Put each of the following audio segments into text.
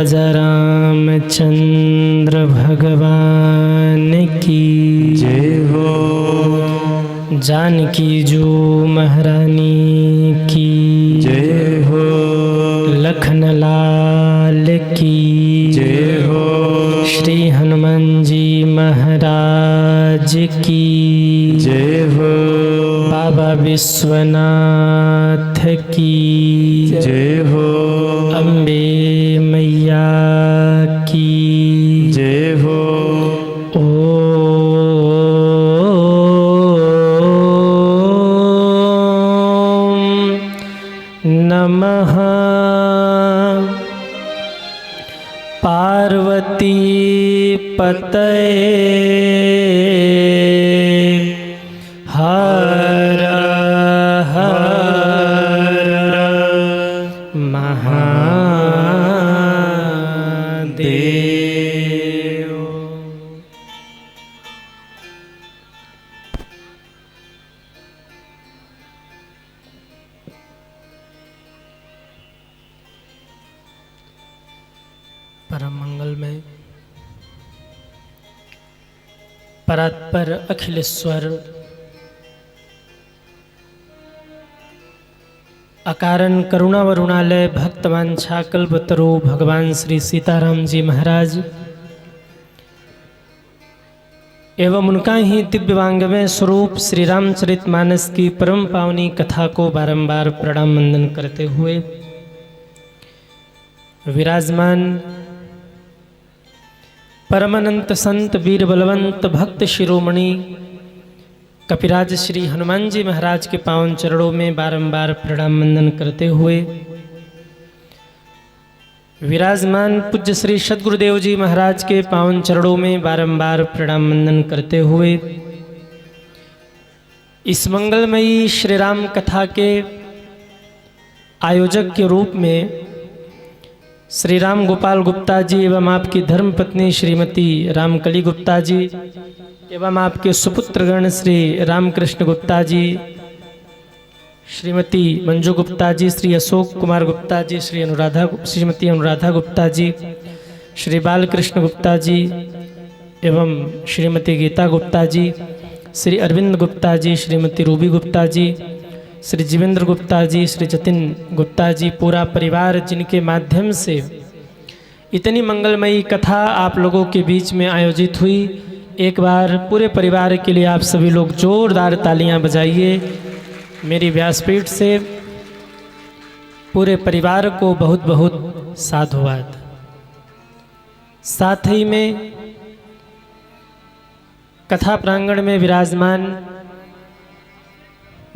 राजा रामचंद्र भगवान की जय हो। जानकी जो महारानी की जय हो। लखन लाल की जय हो। श्री हनुमान जी महाराज की जय हो। बाबा विश्वनाथ की जय हो। अम्बे मैया की जय हो। ओम नमः पार्वती पतये हर हर महादेव। परम मंगल में परात्पर अखिलेश्वर अकारण करुणा वरुणालय भक्तवांछा कल्पतरु भगवान श्री सीताराम जी महाराज एवं उनका ही दिव्यवांगमय स्वरूप श्री रामचरितमानस की परम पावनी कथा को बारंबार प्रणाम वंदन करते हुए विराजमान परमानंत संत वीर बलवंत भक्त शिरोमणि कपिराज श्री हनुमान जी महाराज के पावन चरणों में बारंबार प्रणाम वंदन करते हुए विराजमान पूज्य श्री सद्गुरुदेव जी महाराज के पावन चरणों में बारंबार प्रणाम वंदन करते हुए इस मंगलमयी श्री राम कथा के आयोजक के रूप में श्री राम गोपाल गुप्ता जी एवं आपकी धर्मपत्नी श्रीमती रामकली गुप्ता जी एवं आपके सुपुत्रगण श्री रामकृष्ण गुप्ता जी, श्रीमती मंजू गुप्ता जी, श्री अशोक कुमार गुप्ता जी, श्रीमती अनुराधा गुप्ता जी, श्री बालकृष्ण गुप्ता जी एवं श्रीमती गीता गुप्ता जी, श्री अरविंद गुप्ता जी, श्रीमती रूबी गुप्ता जी, श्री जीवेंद्र गुप्ता जी, श्री जतिन गुप्ता जी, पूरा परिवार जिनके माध्यम से इतनी मंगलमयी कथा आप लोगों के बीच में आयोजित हुई। एक बार पूरे परिवार के लिए आप सभी लोग जोरदार तालियां बजाइए। मेरी व्यासपीठ से पूरे परिवार को बहुत बहुत साधुवाद। साथ ही में कथा प्रांगण में विराजमान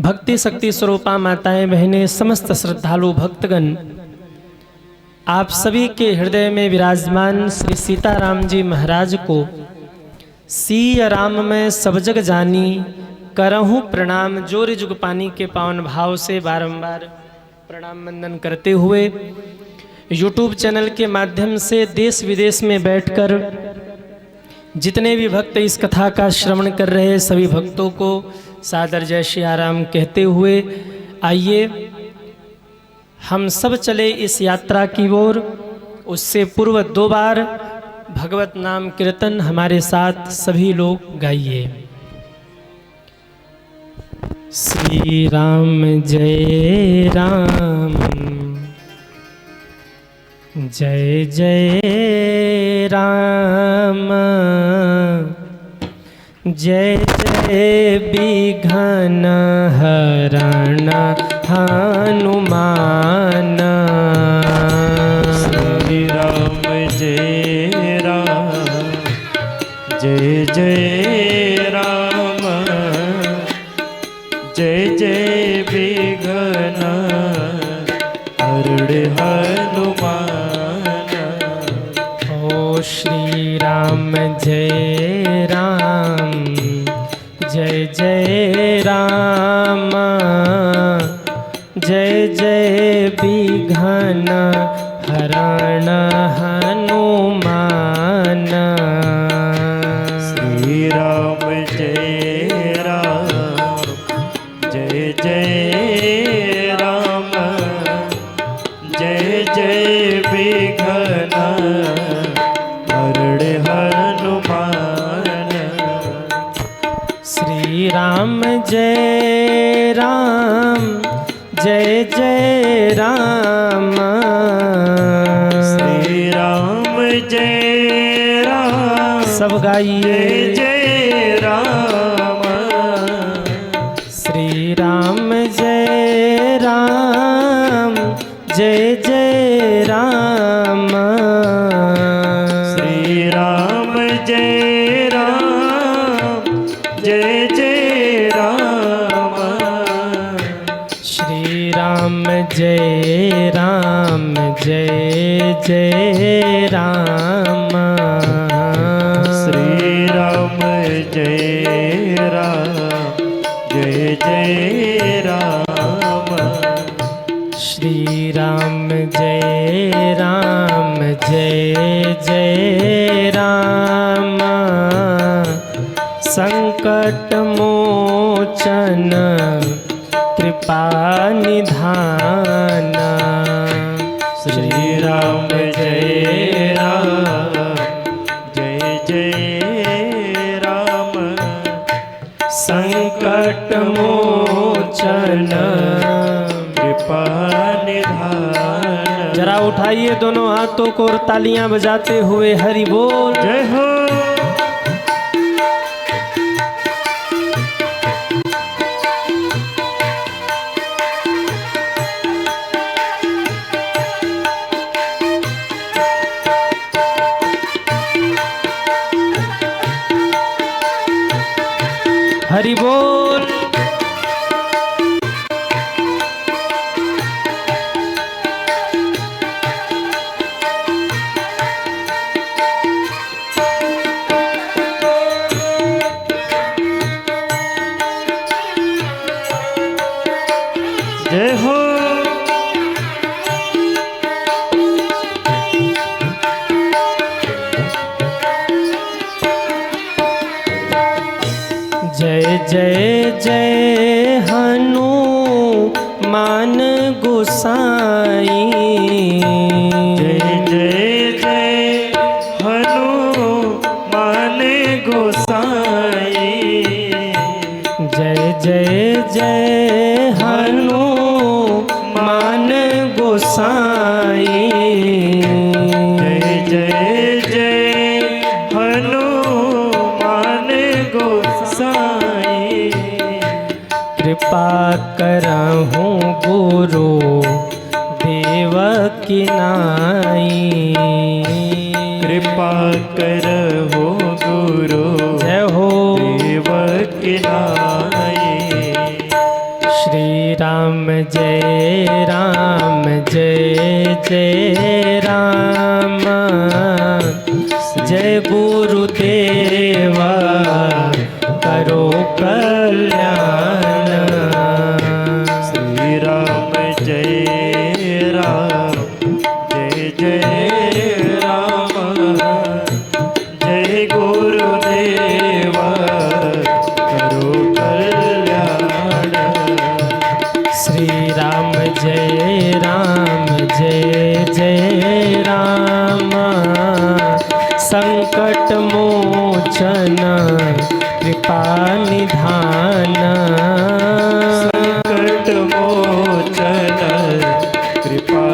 भक्ति शक्ति स्वरूपा माताएं बहनें समस्त श्रद्धालु भक्तगण आप सभी के हृदय में विराजमान श्री सीताराम जी महाराज को सीय राम में सब जग जानी करहूँ प्रणाम जोर जुग पानी के पावन भाव से बारंबार प्रणाम वंदन करते हुए यूट्यूब चैनल के माध्यम से देश विदेश में बैठकर जितने भी भक्त इस कथा का श्रवण कर रहे सभी भक्तों को सादर जय श्री राम कहते हुए आइए हम सब चले इस यात्रा की ओर। उससे पूर्व 2 बार भगवत नाम कीर्तन हमारे साथ सभी लोग गाइए। श्री राम जय राम जय जय राम जय जय विघ्न हरण हनुमान। श्री राम जय राम जय जय राम जय जय विघ्न हरण हनुमान। ओ श्री राम जय राम जय जय राम जय जय विघ्न हरण हनुमान। श्री राम जय राम जय जय राम जय जय विघ्न जय राम सब गाइए जय जय राम श्री राम जय राम जय जय राम श्री राम जय राम जय जय राम श्री राम जय राम जय जय राम श्री राम जय राम जय जय राम श्री राम जय राम जय जय राम संकट मोचन कृपा निधान श्री राम जय राम जय जय राम संकट मोचन कृपा निधान। जरा उठाइए दोनों हाथों को और तालियां बजाते हुए हरि बोल। जय हो हरि बोल। जय हो जय जय जय हनुमान गोसाई जय जय जय हनुमान गोसाई जय जय जय हनुमान गोसाई जय जय जय हनुमान गोसाई कृपा करहूँ गुरु देव की नाई कृपा करहो गुरु जय हो देव की नाई श्री राम जय राम जय जय राम जय गुरुदेवा करो कल्याण श्री राम जय राम जय जय राम जय गुरुदेव करो कल्याण श्री राम जय राम जय जय राम संकट मोचन कृपा निधान संकट मोचन कृपा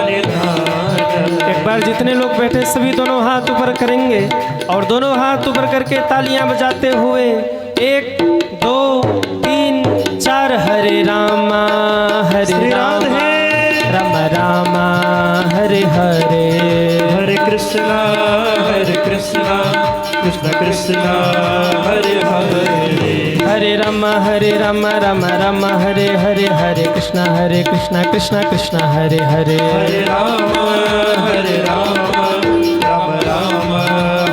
निधान। एक बार जितने लोग बैठे सभी दोनों हाथ ऊपर करेंगे और दोनों हाथ ऊपर करके तालियां बजाते हुए 1 2 3 4 हरे रामा हरे रामा राम रामा हरे हरे हरे कृष्णा कृष्ण कृष्ण हरे हरे हरे राम राम राम हरे हरे हरे कृष्ण कृष्ण कृष्ण हरे हरे हरे राम राम राम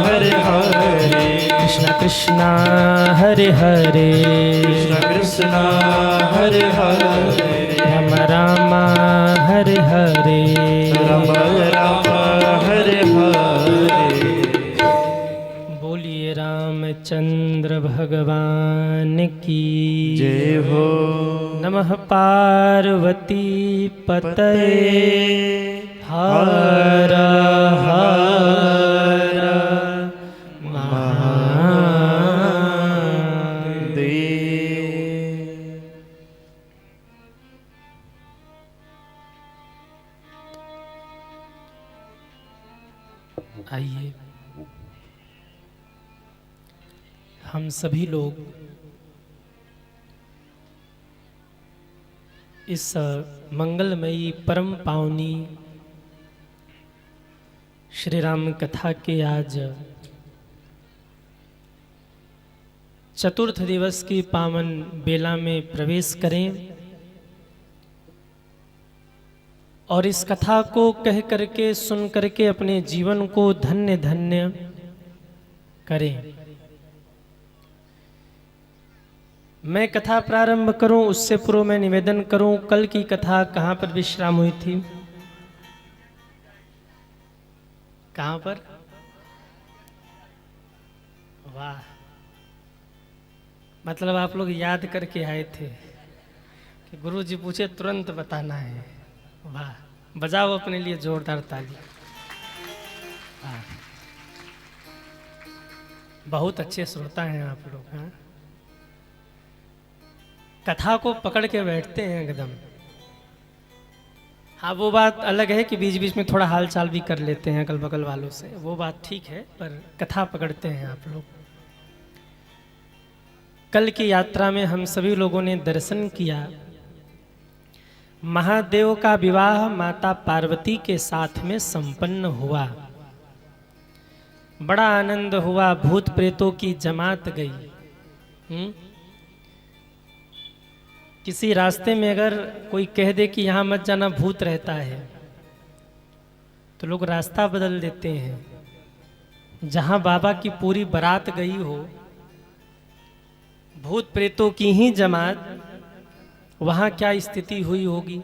हरे हरे कृष्ण कृष्ण हरे हरे कृष्ण कृष्ण हरे हरे राम राम हरे हरे राम राम हरे हरे। बोलिए रामचंद्र भगवान की जय हो नमः पार्वती पतये हर हर महादेव। आइए हम सभी लोग इस मंगलमयी परम पावनी श्री राम कथा के आज चतुर्थ दिवस की पावन बेला में प्रवेश करें और इस कथा को कह करके सुन करके अपने जीवन को धन्य धन्य करें। मैं कथा प्रारंभ करूं उससे पूर्व मैं निवेदन करूं, कल की कथा कहाँ पर विश्राम हुई थी? कहाँ पर? वाह, मतलब आप लोग याद करके आए थे कि गुरु जी पूछे तुरंत बताना है। वाह, बजाओ अपने लिए जोरदार ताली। वाह, बहुत अच्छे श्रोता हैं आप लोग। हाँ, कथा को पकड़ के बैठते हैं एकदम। हाँ, वो बात अलग है कि बीच बीच में थोड़ा हाल चाल भी कर लेते हैं अगल बगल वालों से, वो बात ठीक है, पर कथा पकड़ते हैं आप लोग। कल की यात्रा में हम सभी लोगों ने दर्शन किया, महादेव का विवाह माता पार्वती के साथ में संपन्न हुआ। बड़ा आनंद हुआ, भूत प्रेतों की जमात गई। किसी रास्ते में अगर कोई कह दे कि यहाँ मत जाना भूत रहता है, तो लोग रास्ता बदल देते हैं। जहाँ बाबा की पूरी बारात गई हो, भूत प्रेतों की ही जमात, वहाँ क्या स्थिति हुई होगी।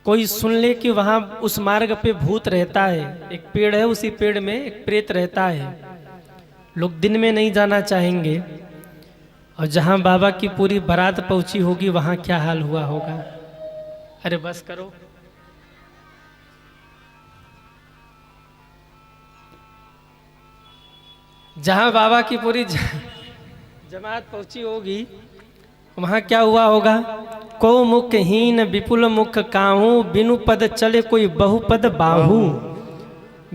कोई सुन ले कि वहाँ उस मार्ग पे भूत रहता है, एक पेड़ है, उसी पेड़ में एक प्रेत रहता है, लोग दिन में नहीं जाना चाहेंगे। और जहाँ बाबा की पूरी बारात पहुंची होगी, वहाँ क्या हाल हुआ होगा। अरे बस करो। जहाँ बाबा की पूरी जमात पहुंची होगी, वहाँ क्या हुआ होगा। को मुखहीन विपुल मुख काहू, बिनु पद चले कोई बहुपद बाहू।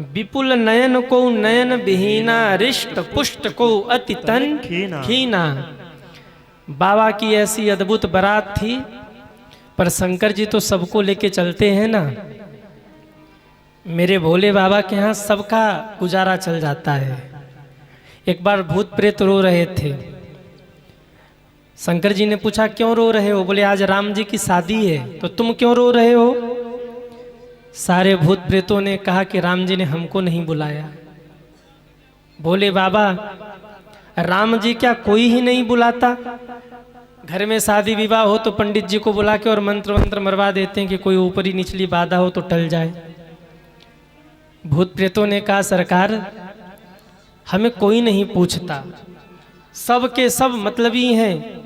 विपुल नयन को नयन विहीना, रिष्ट पुष्ट को अति तन खीना। बाबा की ऐसी अद्भुत बारात थी, पर शंकर जी तो सबको लेके चलते हैं ना। मेरे भोले बाबा के यहाँ सबका गुजारा चल जाता है। एक बार भूत प्रेत रो रहे थे, शंकर जी ने पूछा क्यों रो रहे हो? बोले आज राम जी की शादी है। तो तुम क्यों रो रहे हो? सारे भूत प्रेतों ने कहा कि राम जी ने हमको नहीं बुलाया। बोले बाबा, राम जी क्या कोई ही नहीं बुलाता? घर में शादी विवाह हो तो पंडित जी को बुला के और मंत्र मंत्र मरवा देते हैं कि कोई ऊपरी निचली बाधा हो तो टल जाए। भूत प्रेतों ने कहा सरकार, हमें कोई नहीं पूछता, सब के सब मतलबी हैं।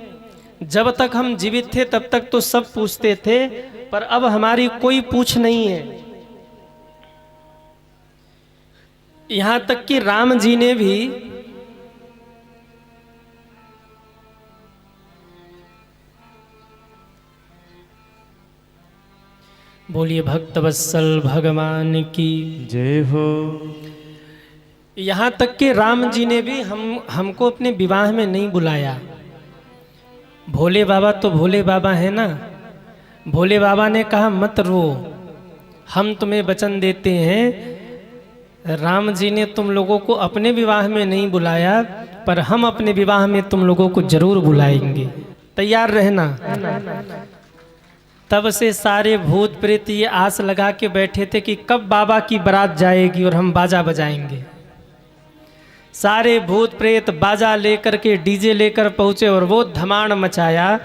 जब तक हम जीवित थे तब तक तो सब पूछते थे, पर अब हमारी कोई पूछ नहीं है। यहां तक कि राम जी ने भी बोलिए भक्त वत्सल भगवान की जय हो। यहाँ तक कि राम जी ने भी हमको अपने विवाह में नहीं बुलाया। भोले बाबा तो भोले बाबा है ना। भोले बाबा ने कहा मत रो, हम तुम्हें वचन देते हैं, राम जी ने तुम लोगों को अपने विवाह में नहीं बुलाया, पर हम अपने विवाह में तुम लोगों को जरूर बुलाएंगे, तैयार रहना। तब से सारे भूत प्रेत ये आस लगा के बैठे थे कि कब बाबा की बारात जाएगी और हम बाजा बजाएंगे। सारे भूत प्रेत बाजा लेकर के डीजे लेकर पहुंचे और वो धमाड़ मचाया।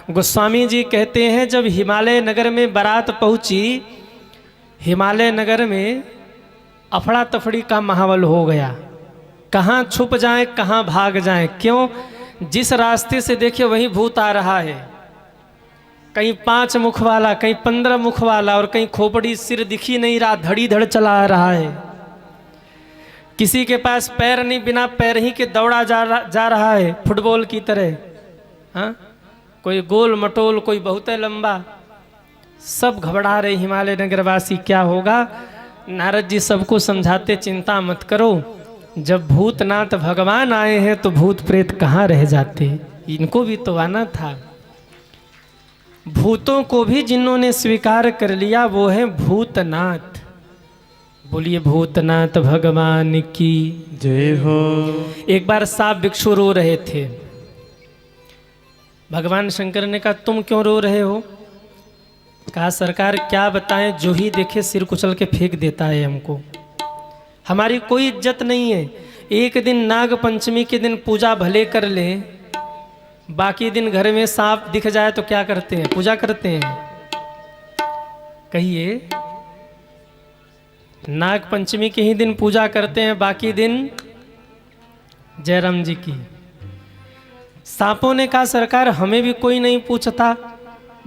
गोस्वामी जी कहते हैं जब हिमालय नगर में बारात पहुंची, हिमालय नगर में अफड़ा तफड़ी का माहौल हो गया। कहाँ छुप जाएं, कहाँ भाग जाएं। क्यों? जिस रास्ते से देखे वहीं भूत आ रहा है। कहीं 5 मुख वाला, कहीं 15 मुख वाला, और कहीं खोपड़ी सिर दिखी नहीं रहा, धड़ी धड़ चला रहा है। किसी के पास पैर नहीं, बिना पैर ही के दौड़ा जा रहा है फुटबॉल की तरह। हाँ, कोई गोल मटोल, कोई बहुत लंबा। सब घबरा रहे हिमालय नगरवासी, क्या होगा। नारद जी सबको समझाते, चिंता मत करो, जब भूतनाथ भगवान आए हैं तो भूत प्रेत कहाँ रह जाते, इनको भी तो आना था। भूतों को भी जिन्होंने स्वीकार कर लिया वो है भूतनाथ। बोलिए भूतनाथ भगवान की जय हो। एक बार साप भिक्षु रो रहे थे। भगवान शंकर ने कहा तुम क्यों रो रहे हो? कहा सरकार क्या बताएं, जो ही देखे सिर कुचल के फेंक देता है हमको, हमारी कोई इज्जत नहीं है। एक दिन नाग पंचमी के दिन पूजा भले कर ले, बाकी दिन घर में सांप दिख जाए तो क्या करते हैं? पूजा करते हैं। कहिए, नाग पंचमी के ही दिन पूजा करते हैं, बाकी दिन जयराम जी की। सांपों ने कहा सरकार हमें भी कोई नहीं पूछता।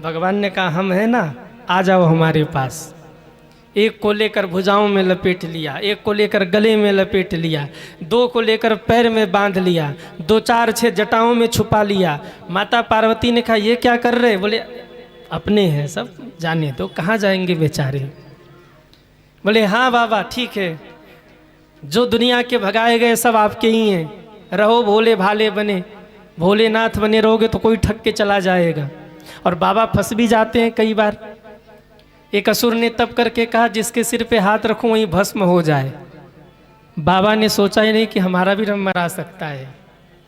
भगवान ने कहा हम है ना, आ जाओ हमारे पास। एक को लेकर भुजाओं में लपेट लिया, एक को लेकर गले में लपेट लिया, दो को लेकर पैर में बांध लिया, दो चार छह जटाओं में छुपा लिया। माता पार्वती ने कहा ये क्या कर रहे? बोले अपने हैं सब, जाने दो, कहाँ जाएंगे बेचारे। बोले हाँ बाबा ठीक है, जो दुनिया के भगाए गए सब आपके ही हैं, रहो भोले भाले बने, भोलेनाथ बने रहोगे तो कोई ठग के चला जाएगा। और बाबा फंस भी जाते हैं कई बार। एक असुर ने तप करके कहा जिसके सिर पे हाथ रखूं वहीं भस्म हो जाए। बाबा ने सोचा ही नहीं कि हमारा भी रंग मरा सकता है।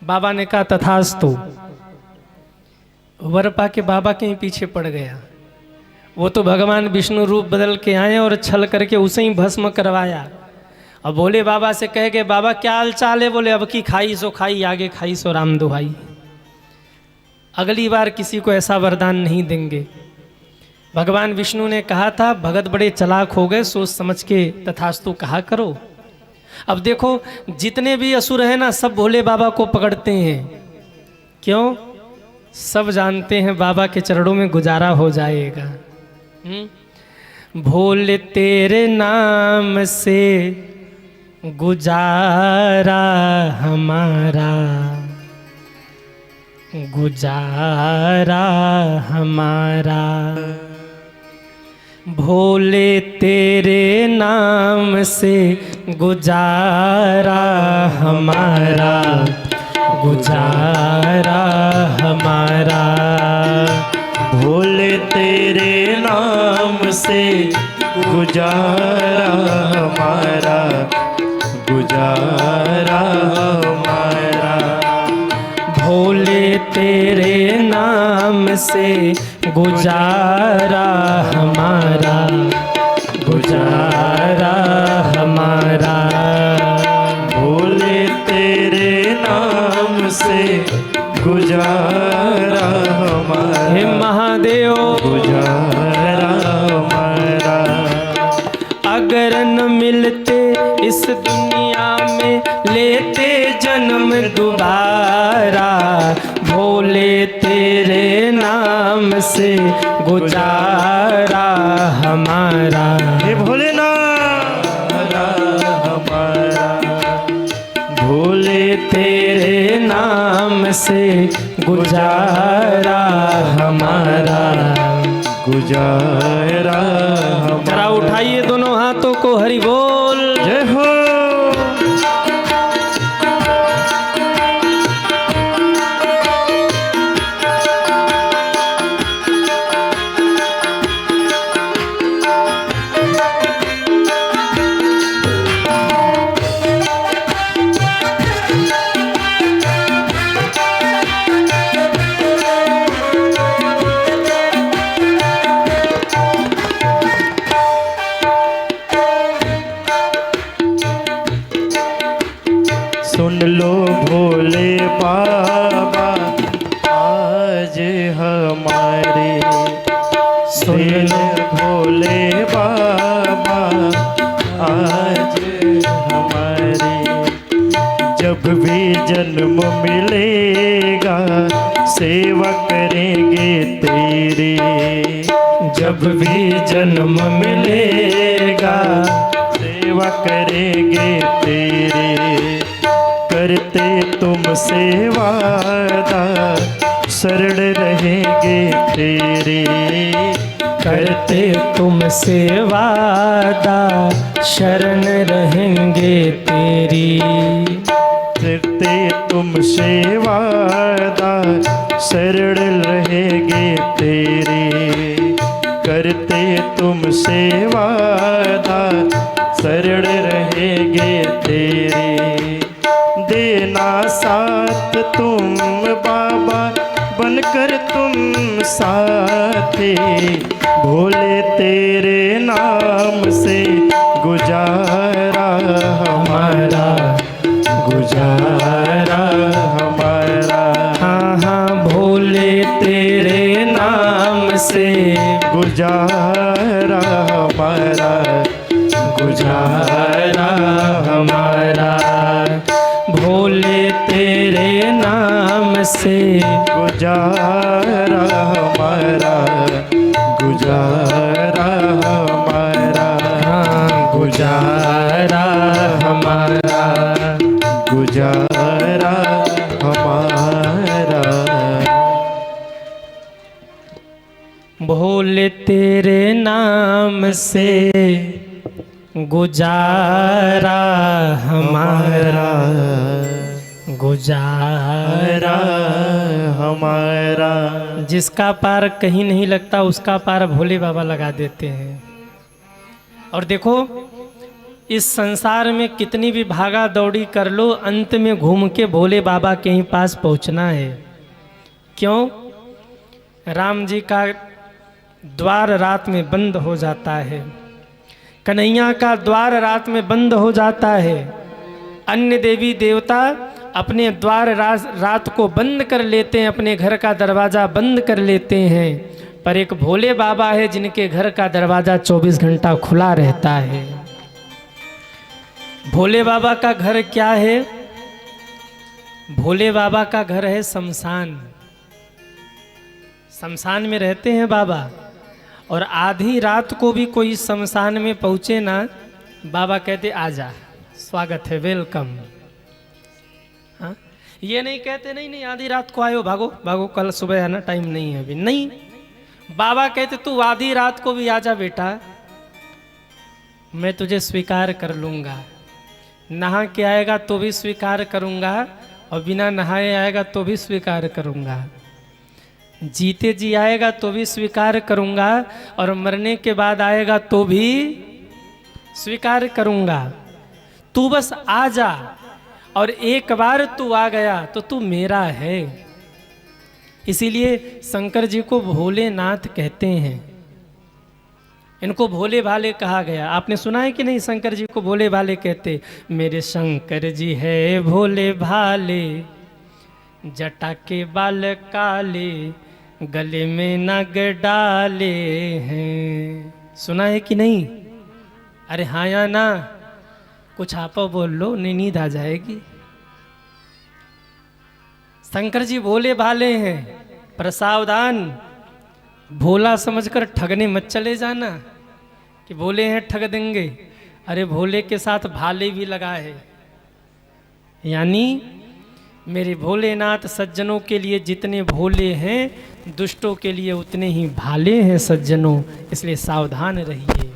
बाबा ने कहा तथास्तु। वर पा के बाबा के ही पीछे पड़ गया। वो तो भगवान विष्णु रूप बदल के आए और छल करके उसे ही भस्म करवाया। अब बोले बाबा से कह गए बाबा क्या हाल चाल है? बोले अब की खाई सो खाई, आगे खाई सो राम दुहाई। अगली बार किसी को ऐसा वरदान नहीं देंगे। भगवान विष्णु ने कहा था भगत बड़े चालाक हो गए, सोच समझ के तथास्तु कहा करो। अब देखो जितने भी असुर हैं ना सब भोले बाबा को पकड़ते हैं। क्यों? सब जानते हैं बाबा के चरणों में गुजारा हो जाएगा। भोले तेरे नाम से गुजारा हमारा, गुजारा हमारा। भोले तेरे नाम से गुजारा हमारा, गुजारा हमारा। भोले तेरे नाम से गुजारा हमारा, गुजारा हमारा। भोले तेरे नाम से गुजारा हमारा, गुजारा हमारा। भोले तेरे नाम से गुजारा हमारा, हे महादेव गुजारा हमारा। अगर न मिलते इस दुनिया में लेते जन्म दोबारा, भोले तेरे नाम से गुजारा हमारा। हे भोलेनाथ हमारा, भोले तेरे नाम से गुजारा हमारा, गुजारा हमारा। जरा उठाइए दोनों हाथों को, हरि बोल। जय हो। सुन लो भोले बाबा आज हमारे, सुन लो भोले बाबा आज हमारे। जब भी जन्म मिलेगा सेवा करेंगे तेरी, जब भी जन्म मिलेगा सेवा करेंगे तेरे। करते तुमसे वादा शरण रहेंगे तेरे, करते तुमसे वादा, शरण रहेंगे तेरी। करते तुमसे वादा, शरण रहेंगे तेरे। करते तुमसे वादा, शरण रहेंगे तेरे। देना साथ तुम बाबा, बनकर तुम साथे। भोले तेरे नाम से गुजारा हमारा, गुजारा हमारा। हाँ हाँ भोले तेरे नाम से गुजारा हमारा, गुजारा हमारा। भोले तेरे नाम से गुजारा हमारा, गुजारा हमारा। हाँ गुजारा हमारा। गुजारा हमारा। भोले तेरे नाम से गुजारा हमारा, गुजारा हमारा। जिसका पार कहीं नहीं लगता उसका पार भोले बाबा लगा देते हैं। और देखो इस संसार में कितनी भी भागा दौड़ी कर लो, अंत में घूम के भोले बाबा के ही पास पहुंचना है। क्यों? राम जी का द्वार रात में बंद हो जाता है, कन्हैया का द्वार रात में बंद हो जाता है। अन्य देवी देवता अपने द्वार रात को बंद कर लेते हैं, अपने घर का दरवाज़ा बंद कर लेते हैं, पर एक भोले बाबा है जिनके घर का दरवाज़ा 24 घंटा खुला रहता है। भोले बाबा का घर क्या है? भोले बाबा का घर है शमशान। शमशान में रहते हैं बाबा, और आधी रात को भी कोई शमशान में पहुंचे ना, बाबा कहते आजा, स्वागत है, वेलकम। हाँ, ये नहीं कहते नहीं नहीं आधी रात को आयो, भागो भागो, कल सुबह आना, टाइम नहीं है अभी। नहीं, बाबा कहते तू आधी रात को भी आजा बेटा, मैं तुझे स्वीकार कर लूँगा। नहा के आएगा तो भी स्वीकार करूँगा, और बिना नहाए आएगा तो भी स्वीकार करूँगा। जीते जी आएगा तो भी स्वीकार करूँगा, और मरने के बाद आएगा तो भी स्वीकार करूँगा। तू बस आ जा, और एक बार तू आ गया तो तू मेरा है। इसीलिए शंकर जी को भोलेनाथ कहते हैं, इनको भोले भाले कहा गया। आपने सुना है कि नहीं? शंकर जी को भोले भाले कहते। मेरे शंकर जी है भोले भाले, जटा के बाल काले, गले में नग डाले हैं। सुना है कि नहीं? अरे हाँ या ना? कुछ आप बोल लो, नहीं नींद आ जाएगी। शंकर जी भोले भाले हैं, पर सावधान, भोला समझकर ठगने मत चले जाना कि भोले हैं ठग देंगे। अरे भोले के साथ भाले भी लगा है, यानी मेरे भोलेनाथ सज्जनों के लिए जितने भोले हैं, दुष्टों के लिए उतने ही भाले हैं सज्जनों, इसलिए सावधान रहिए।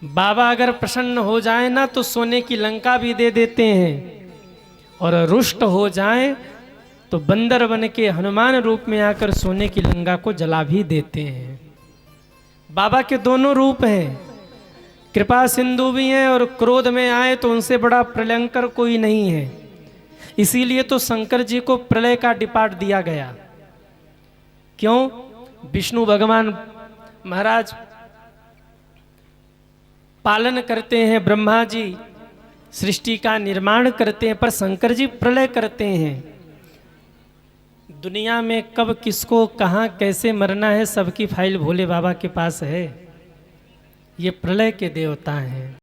बाबा अगर प्रसन्न हो जाए ना तो सोने की लंका भी दे देते हैं, और रुष्ट हो जाए तो बंदर बन के हनुमान रूप में आकर सोने की लंका को जला भी देते हैं। बाबा के दोनों रूप हैं, कृपा सिंधु भी हैं, और क्रोध में आए तो उनसे बड़ा प्रलयंकर कोई नहीं है। इसीलिए तो शंकर जी को प्रलय का डिपार्ट दिया गया। क्यों? विष्णु भगवान महाराज पालन करते हैं, ब्रह्मा जी सृष्टि का निर्माण करते हैं, पर शंकर जी प्रलय करते हैं। दुनिया में कब किसको कहाँ कैसे मरना है, सबकी फाइल भोले बाबा के पास है। ये प्रलय के देवता हैं,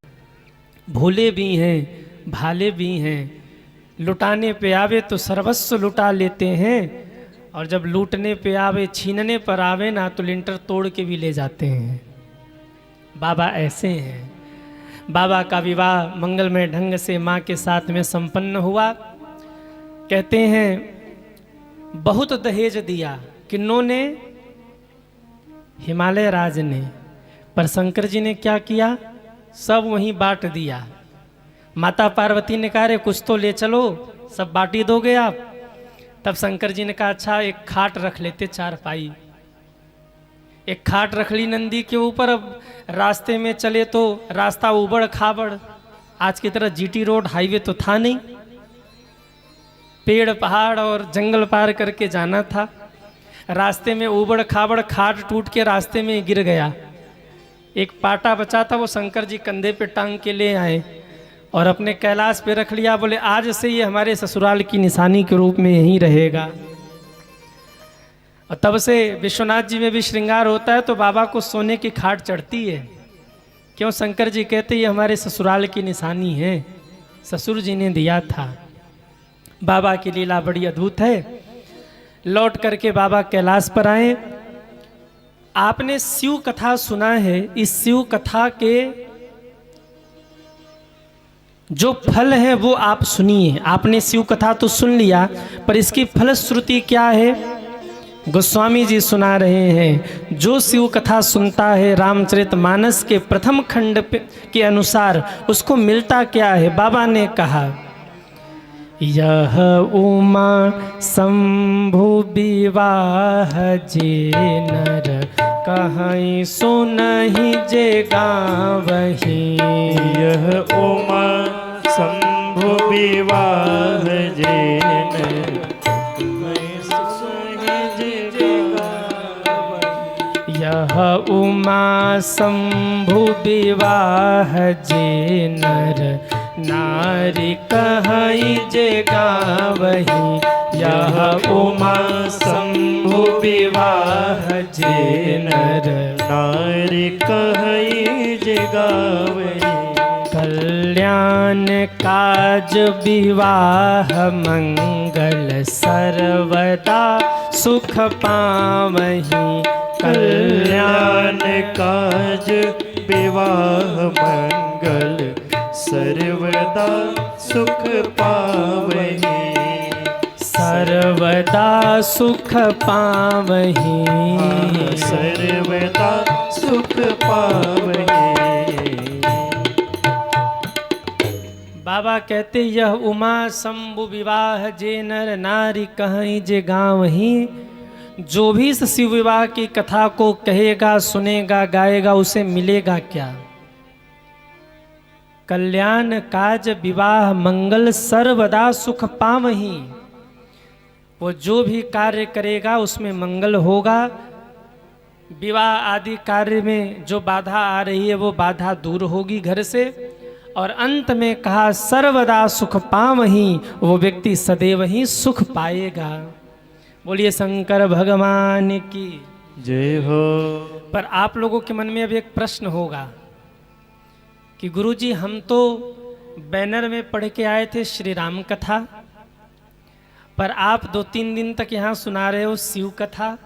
भोले भी हैं, भाले भी हैं। लुटाने पे आवे तो सर्वस्व लुटा लेते हैं, और जब लूटने पे आवे, छीनने पर आवे ना, तो लिंटर तोड़ के भी ले जाते हैं। बाबा ऐसे हैं। बाबा का विवाह मंगलमय ढंग से माँ के साथ में संपन्न हुआ। कहते हैं बहुत दहेज दिया, किन्नों ने? हिमालय राज ने, पर शंकर जी ने क्या किया, सब वहीं बांट दिया। माता पार्वती ने कहा रे कुछ तो ले चलो, सब बांट ही दोगे आप। तब शंकर जी ने कहा अच्छा एक खाट रख लेते, चारपाई। एक खाट रख ली नंदी के ऊपर। अब रास्ते में चले तो रास्ता उबड़ खाबड़, आज की तरह जीटी रोड हाईवे तो था नहीं, पेड़ पहाड़ और जंगल पार करके जाना था। रास्ते में उबड़ खाबड़, खाट टूट के रास्ते में गिर गया। एक पाटा बचा था, वो शंकर जी कंधे पे टांग के ले आए और अपने कैलाश पे रख लिया। बोले आज से ये हमारे ससुराल की निशानी के रूप में यहीं रहेगा। और तब से विश्वनाथ जी में भी श्रृंगार होता है तो बाबा को सोने की खाट चढ़ती है। क्यों? शंकर जी कहते ये हमारे ससुराल की निशानी है, ससुर जी ने दिया था। बाबा की लीला बड़ी अद्भुत है। लौट करके बाबा कैलाश पर आए। आपने शिव कथा सुना है, इस शिव कथा के जो फल है वो आप सुनिए। आपने शिव कथा तो सुन लिया, पर इसकी फलश्रुति क्या है गोस्वामी जी सुना रहे हैं। जो शिव कथा सुनता है रामचरितमानस के प्रथम खंड के अनुसार उसको मिलता क्या है। बाबा ने कहा यह उमा शंभु विवाह जे नर कहीं सुनहि जे गावहि। यह उमा शंभु विवाह जे नर यह उमा शंभु विवाह जे नर नारी कहीं जे गावहि। यह उमा शंभु विवाह जे नर नारी कहीं जे गावहि। कल्याण काज विवाह मंगल सर्वदा सुख पावहि। कल्याण काज विवाह मंगल सर्वदा सुख पावहि। सर्वदा सुख पावहि। सर्वदा सुख पावहि। बाबा कहते यह उमा शंभु विवाह जे नर नारी कहीं जे गावहि। जो भी इस शिव विवाह की कथा को कहेगा, सुनेगा, गाएगा, उसे मिलेगा क्या? कल्याण काज विवाह मंगल सर्वदा सुख पावहि। वो जो भी कार्य करेगा उसमें मंगल होगा। विवाह आदि कार्य में जो बाधा आ रही है वो बाधा दूर होगी घर से। और अंत में कहा सर्वदा सुख पावहि, वो व्यक्ति सदैव ही सुख पाएगा। बोलिए शंकर भगवान की जय हो। पर आप लोगों के मन में अब एक प्रश्न होगा कि गुरुजी हम तो बैनर में पढ़ के आए थे श्री राम कथा, पर आप 2-3 दिन तक यहाँ सुना रहे हो शिव कथा,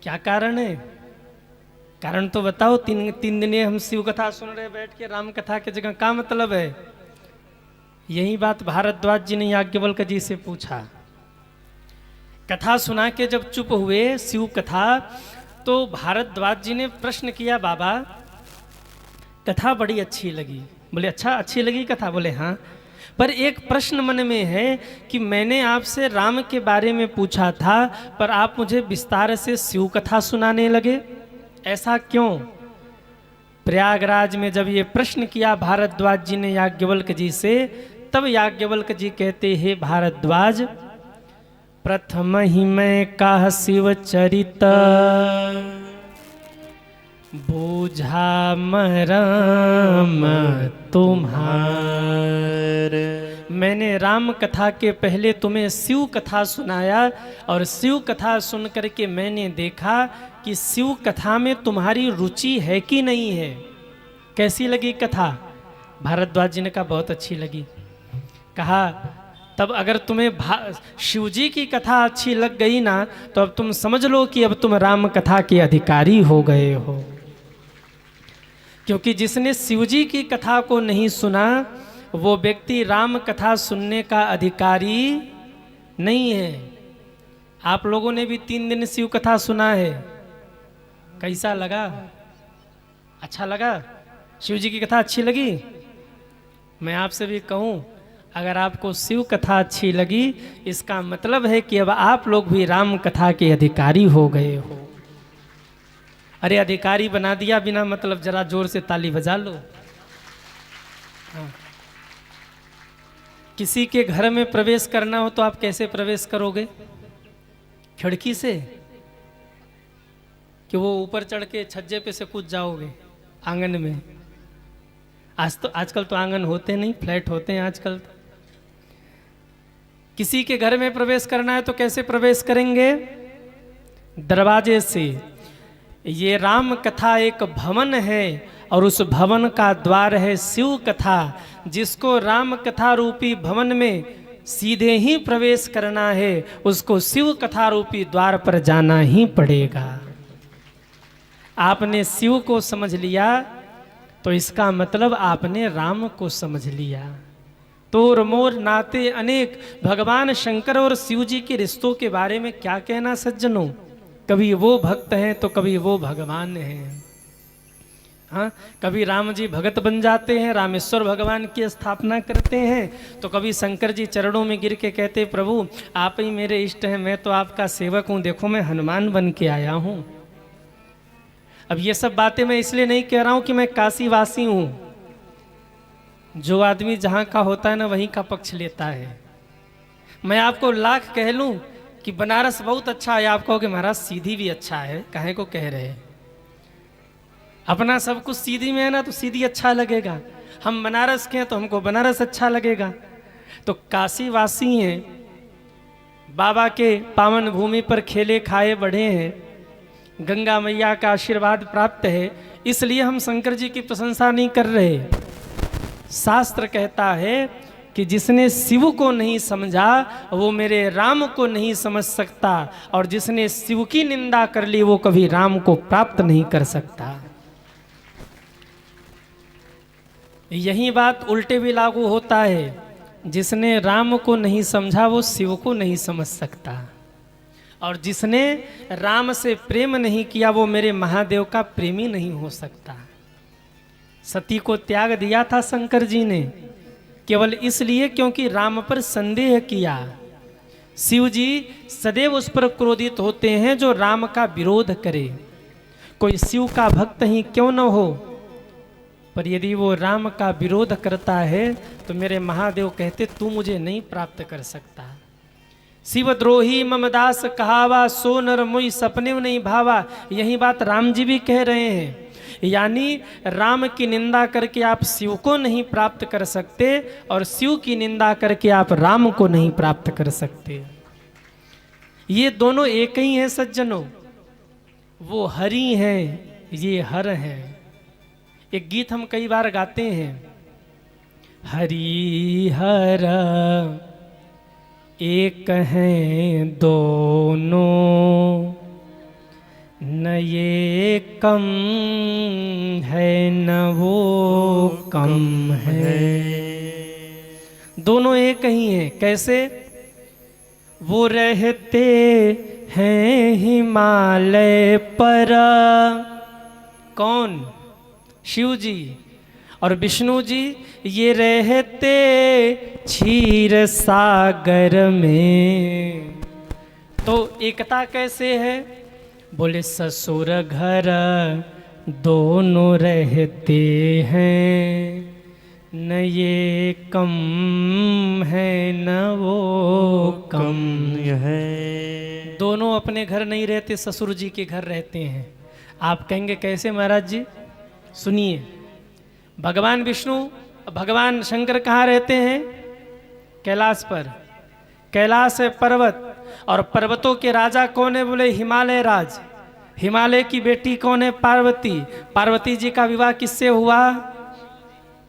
क्या कारण है? कारण तो बताओ। 3 दिन हम शिव कथा सुन रहे बैठ के, राम कथा के जगह क्या मतलब है? यही बात भारद्वाज जी ने याज्ञवल्क्य जी से पूछा। कथा सुना के जब चुप हुए शिव कथा, तो भारद्वाज जी ने प्रश्न किया बाबा कथा बड़ी अच्छी लगी। बोले अच्छा अच्छी लगी कथा? बोले हाँ, पर एक प्रश्न मन में है कि मैंने आपसे राम के बारे में पूछा था पर आप मुझे विस्तार से शिव कथा सुनाने लगे, ऐसा क्यों? प्रयागराज में जब ये प्रश्न किया भारद्वाज जी ने याज्ञवल्क्य जी से, तब याज्ञवल्क्य जी कहते हैं भारद्वाज प्रथम ही मैं कह शिव चरित बूझा मरम तुम्हार। मैंने राम कथा के पहले तुम्हें शिव कथा सुनाया और शिव कथा सुन करके मैंने देखा कि शिव कथा में तुम्हारी रुचि है कि नहीं है। कैसी लगी कथा? भारद्वाज जी ने कहा बहुत अच्छी लगी। कहा तब अगर तुम्हें शिव जी की कथा अच्छी लग गई ना, तो अब तुम समझ लो कि अब तुम राम कथा के अधिकारी हो गए हो। क्योंकि जिसने शिव जी की कथा को नहीं सुना वो व्यक्ति राम कथा सुनने का अधिकारी नहीं है। आप लोगों ने भी 3 दिन शिव कथा सुना है, कैसा लगा? अच्छा लगा? शिव जी की कथा अच्छी लगी? मैं आपसे भी कहूँ, अगर आपको शिव कथा अच्छी लगी, इसका मतलब है कि अब आप लोग भी राम कथा के अधिकारी हो गए हो। अरे अधिकारी बना दिया बिना मतलब, जरा जोर से ताली बजा लो। हाँ। किसी के घर में प्रवेश करना हो तो आप कैसे प्रवेश करोगे? खिड़की से? कि वो ऊपर चढ़ के छज्जे पे से कूद जाओगे आंगन में? आजकल तो आंगन होते नहीं, फ्लैट होते हैं आजकल तो। किसी के घर में प्रवेश करना है तो कैसे प्रवेश करेंगे? दरवाजे से। ये राम कथा एक भवन है और उस भवन का द्वार है शिव कथा। जिसको राम कथा रूपी भवन में सीधे ही प्रवेश करना है, उसको शिव कथा रूपी द्वार पर जाना ही पड़ेगा। आपने शिव को समझ लिया तो इसका मतलब आपने राम को समझ लिया। तोर मोर नाते अनेक, भगवान शंकर और शिव जी के रिश्तों के बारे में क्या कहना सज्जनों। कभी वो भक्त हैं तो कभी वो भगवान हैं। हाँ, कभी राम जी भगत बन जाते हैं, रामेश्वर भगवान की स्थापना करते हैं, तो कभी शंकर जी चरणों में गिर के कहते प्रभु आप ही मेरे इष्ट हैं, मैं तो आपका सेवक हूँ, देखो मैं हनुमान बन के आया हूँ। अब ये सब बातें मैं इसलिए नहीं कह रहा हूँ कि मैं काशी वासी हूँ। जो आदमी जहाँ का होता है ना वहीं का पक्ष लेता है। मैं आपको लाख कह लूँ कि बनारस बहुत अच्छा है, आप कहोगे महाराज सीधी भी अच्छा है, काहे को कह रहे हैं? अपना सब कुछ सीधी में है ना, तो सीधी अच्छा लगेगा। हम बनारस के हैं तो हमको बनारस अच्छा लगेगा। तो काशी वासी हैं, बाबा के पावन भूमि पर खेले खाए बढ़े हैं, गंगा मैया का आशीर्वाद प्राप्त है, इसलिए हम शंकर जी की प्रशंसा नहीं कर रहे। शास्त्र कहता है कि जिसने शिव को नहीं समझा वो मेरे राम को नहीं समझ सकता, और जिसने शिव की निंदा कर ली वो कभी राम को प्राप्त नहीं कर सकता। यही बात उल्टे भी लागू होता है। जिसने राम को नहीं समझा वो शिव को नहीं समझ सकता, और जिसने राम से प्रेम नहीं किया वो मेरे महादेव का प्रेमी नहीं हो सकता। सती को त्याग दिया था शंकर जी ने केवल इसलिए क्योंकि राम पर संदेह किया। शिव जी सदैव उस पर क्रोधित होते हैं जो राम का विरोध करे, कोई शिव का भक्त ही क्यों न हो, पर यदि वो राम का विरोध करता है तो मेरे महादेव कहते तू मुझे नहीं प्राप्त कर सकता। शिवद्रोही ममदास कहावा, सो नर मुई सपने में नहीं भावा। यही बात राम जी भी कह रहे हैं। यानी राम की निंदा करके आप शिव को नहीं प्राप्त कर सकते, और शिव की निंदा करके आप राम को नहीं प्राप्त कर सकते। ये दोनों एक ही हैं सज्जनों। वो हरि हैं, ये हर हैं। एक गीत हम कई बार गाते हैं, हरि हर एक हैं दोनों, न ये कम है न वो कम है। दोनों एक ही हैं। कैसे? वो रहते हैं हिमालय पर, कौन? शिव जी। और विष्णु जी ये रहते क्षीर सागर में। तो एकता कैसे है? बोले ससुर घर दोनों रहते हैं, न ये कम है न वो कम है। दोनों अपने घर नहीं रहते, ससुर जी के घर रहते हैं। आप कहेंगे कैसे महाराज जी? सुनिए, भगवान विष्णु भगवान शंकर कहाँ रहते हैं? कैलाश पर। कैलाश है पर्वत, और पर्वतों के राजा कौन है? बोले हिमालय राज। हिमालय की बेटी कौन है? पार्वती। पार्वती जी का विवाह किससे हुआ?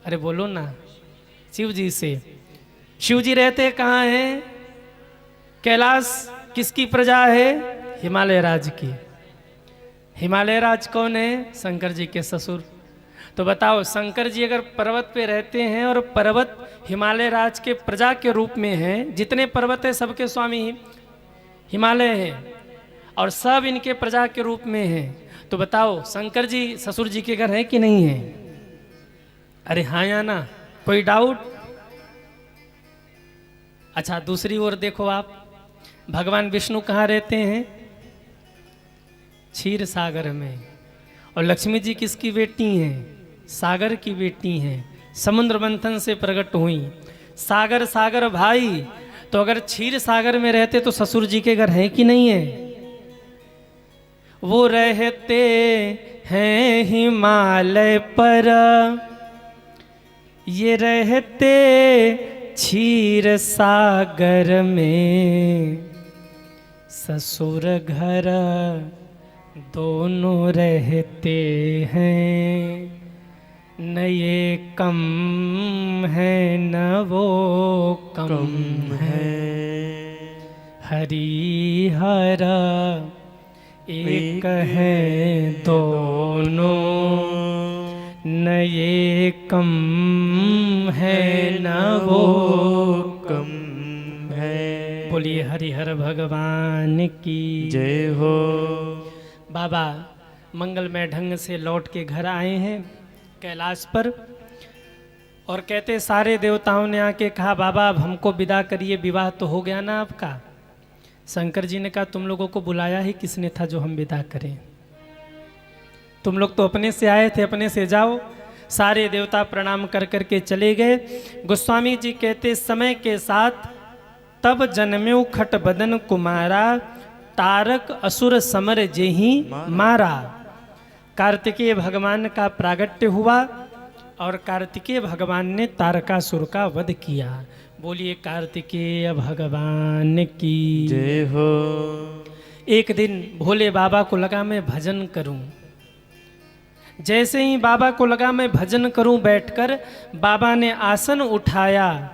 अरे बोलो ना, शिव जी से। शिव जी रहते कहाँ हैं? कैलाश किसकी प्रजा है? हिमालय राज की। हिमालय राज कौन है? शंकर जी के ससुर। तो बताओ, शंकर जी अगर पर्वत पे रहते हैं और पर्वत हिमालय राज के प्रजा के रूप में हैं, जितने पर्वत है सबके स्वामी हिमालय हैं और सब इनके प्रजा के रूप में हैं, तो बताओ शंकर जी ससुर जी के घर है कि नहीं है? अरे हाँ या ना, कोई डाउट? अच्छा दूसरी ओर देखो आप, भगवान विष्णु कहाँ रहते हैं? क्षीर सागर में। और लक्ष्मी जी किसकी बेटी हैं? सागर की बेटी हैं, समुद्र मंथन से प्रकट हुई। सागर सागर भाई, तो अगर क्षीर सागर में रहते तो ससुर जी के घर है कि नहीं है? वो रहते हैं हिमालय पर, ये रहते क्षीर सागर में। ससुर घर दोनों रहते हैं, न ये कम है न वो कम है। हरि हर एक है दोनों, न ये कम है न वो कम है। बोलिए हरिहर भगवान की जय हो। बाबा मंगलमय ढंग से लौट के घर आए हैं कैलाश पर, और कहते सारे देवताओं ने आके कहा बाबा अब हमको विदा करिए, विवाह तो हो गया ना आपका। शंकर जी ने कहा तुम लोगों को बुलाया ही किसने था जो हम विदा करें? तुम लोग तो अपने से आए थे, अपने से जाओ। सारे देवता प्रणाम कर करके चले गए। गोस्वामी जी कहते समय के साथ तब जन्म्यो खट बदन कुमारा, तारक असुर समर जेहि मारा। कार्तिकेय भगवान का प्रागट्य हुआ और कार्तिकेय भगवान ने तारकासुर का वध किया। बोलिए कार्तिकेय भगवान की जय हो। एक दिन भोले बाबा को लगा मैं भजन करूं। जैसे ही बाबा को लगा मैं भजन करूं, बैठकर बाबा ने आसन उठाया,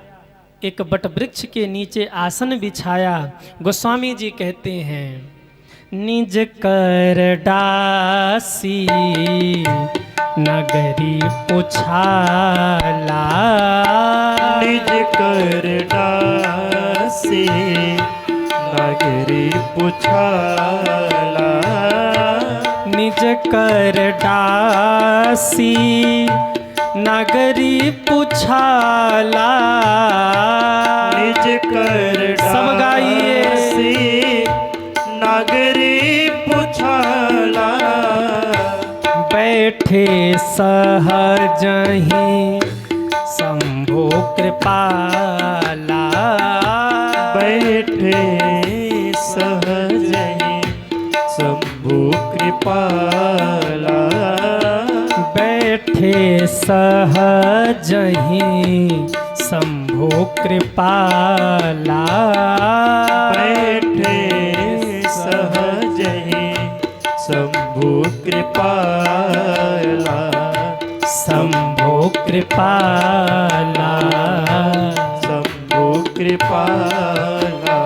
एक बट वृक्ष के नीचे आसन बिछाया। गोस्वामी जी कहते हैं निज कर डासी नगरी उछाला, निज कर डासी नगरी पुछाला, निज कर डासी नगरी पुछाला। निज कर सब गाइए। डासी नगरी पुछाला, बैठे सहजहि शंभो कृपाला, बैठे सहजहि शंभु कृपाला, बैठे सहजहि शंभो कृपाला, बैठे सहजहि शंभु कृपाला, शंभो कृपाला, शंभु कृपाला।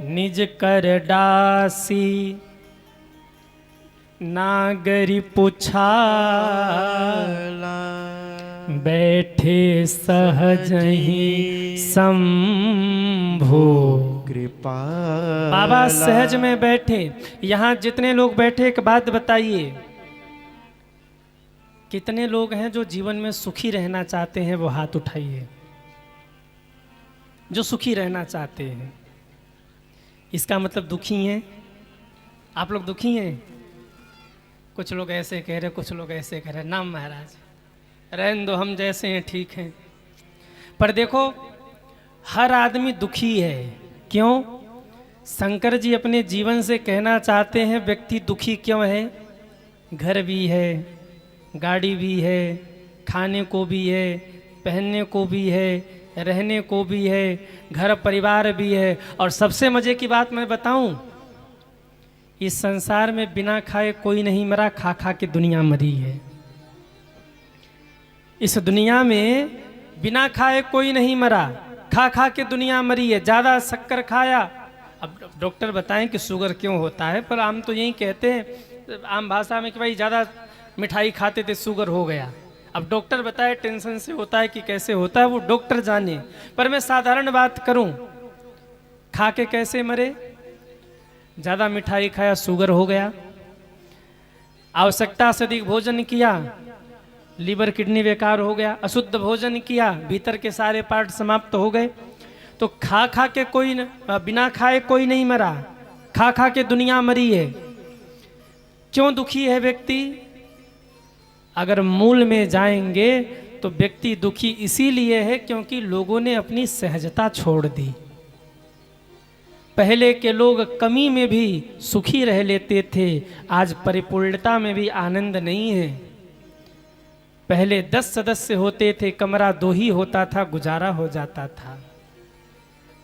निज कर डासी नागरी पुछाला, बैठे सहजहि शंभो कृपा। बाबा सहज में बैठे। यहाँ जितने लोग बैठे एक बात बताइए, कितने लोग हैं जो जीवन में सुखी रहना चाहते हैं? वो हाथ उठाइए जो सुखी रहना चाहते हैं। इसका मतलब दुखी हैं? आप लोग दुखी हैं? कुछ लोग ऐसे कह रहे, कुछ लोग ऐसे कह रहे। नाम महाराज रहने दो, हम जैसे हैं ठीक हैं। पर देखो हर आदमी दुखी है। क्यों? शंकर जी अपने जीवन से कहना चाहते हैं व्यक्ति दुखी क्यों है। घर भी है, गाड़ी भी है, खाने को भी है, पहनने को भी है, रहने को भी है, घर परिवार भी है। और सबसे मजे की बात मैं बताऊं, इस संसार में बिना खाए कोई नहीं मरा, खा खा के दुनिया मरी है। इस दुनिया में बिना खाए कोई नहीं मरा, खा खा के दुनिया मरी है। ज़्यादा शक्कर खाया, अब डॉक्टर बताएं कि शुगर क्यों होता है, पर हम तो यही कहते हैं आम भाषा में कि भाई ज़्यादा मिठाई खाते थे शुगर हो गया। अब डॉक्टर बताए टेंशन से होता है कि कैसे होता है, वो डॉक्टर जाने। पर मैं साधारण बात करूं, खा के कैसे मरे? ज़्यादा मिठाई खाया शुगर हो गया, आवश्यकता से अधिक भोजन किया लीवर किडनी बेकार हो गया, अशुद्ध भोजन किया भीतर के सारे पार्ट समाप्त हो गए। तो खा खा के कोई न, बिना खाए कोई नहीं मरा, खा खा के दुनिया मरी है। क्यों दुखी है व्यक्ति? अगर मूल में जाएंगे तो व्यक्ति दुखी इसीलिए है क्योंकि लोगों ने अपनी सहजता छोड़ दी। पहले के लोग कमी में भी सुखी रह लेते थे, आज परिपूर्णता में भी आनंद नहीं है। पहले 10 सदस्य होते थे, कमरा 2 ही होता था, गुजारा हो जाता था।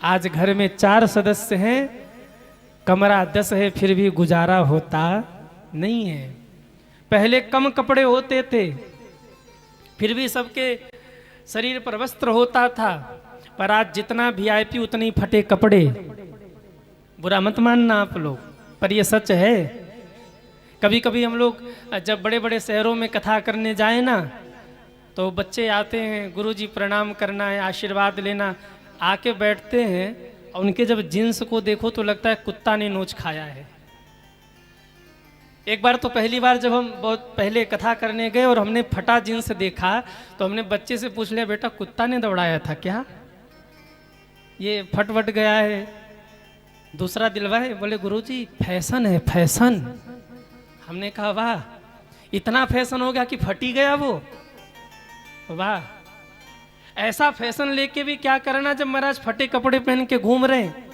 आज घर में 4 सदस्य हैं, कमरा 10 है, फिर भी गुजारा होता नहीं है। पहले कम कपड़े होते थे, फिर भी सबके शरीर पर वस्त्र होता था, पर आज जितना वीआईपी उतने ही फटे कपड़े। बुरा मत मानना आप लोग, पर यह सच है। कभी कभी हम लोग जब बड़े बड़े शहरों में कथा करने जाए ना, तो बच्चे आते हैं, गुरुजी प्रणाम करना है, आशीर्वाद लेना, आके बैठते हैं और उनके जब जींस को देखो तो लगता है कुत्ता ने नोच खाया है। एक बार तो पहली बार जब हम बहुत पहले कथा करने गए और हमने फटा जींस देखा तो हमने बच्चे से पूछ लिया, बेटा कुत्ता ने दौड़ाया था क्या, ये फट गया है? दूसरा दिलवाए, बोले गुरुजी फैशन है, फैशन। हमने कहा वाह, इतना फैशन हो गया कि फटी गया वो, वाह। ऐसा फैशन लेके भी क्या करना जब महाराज फटे कपड़े पहन के घूम रहे हैं।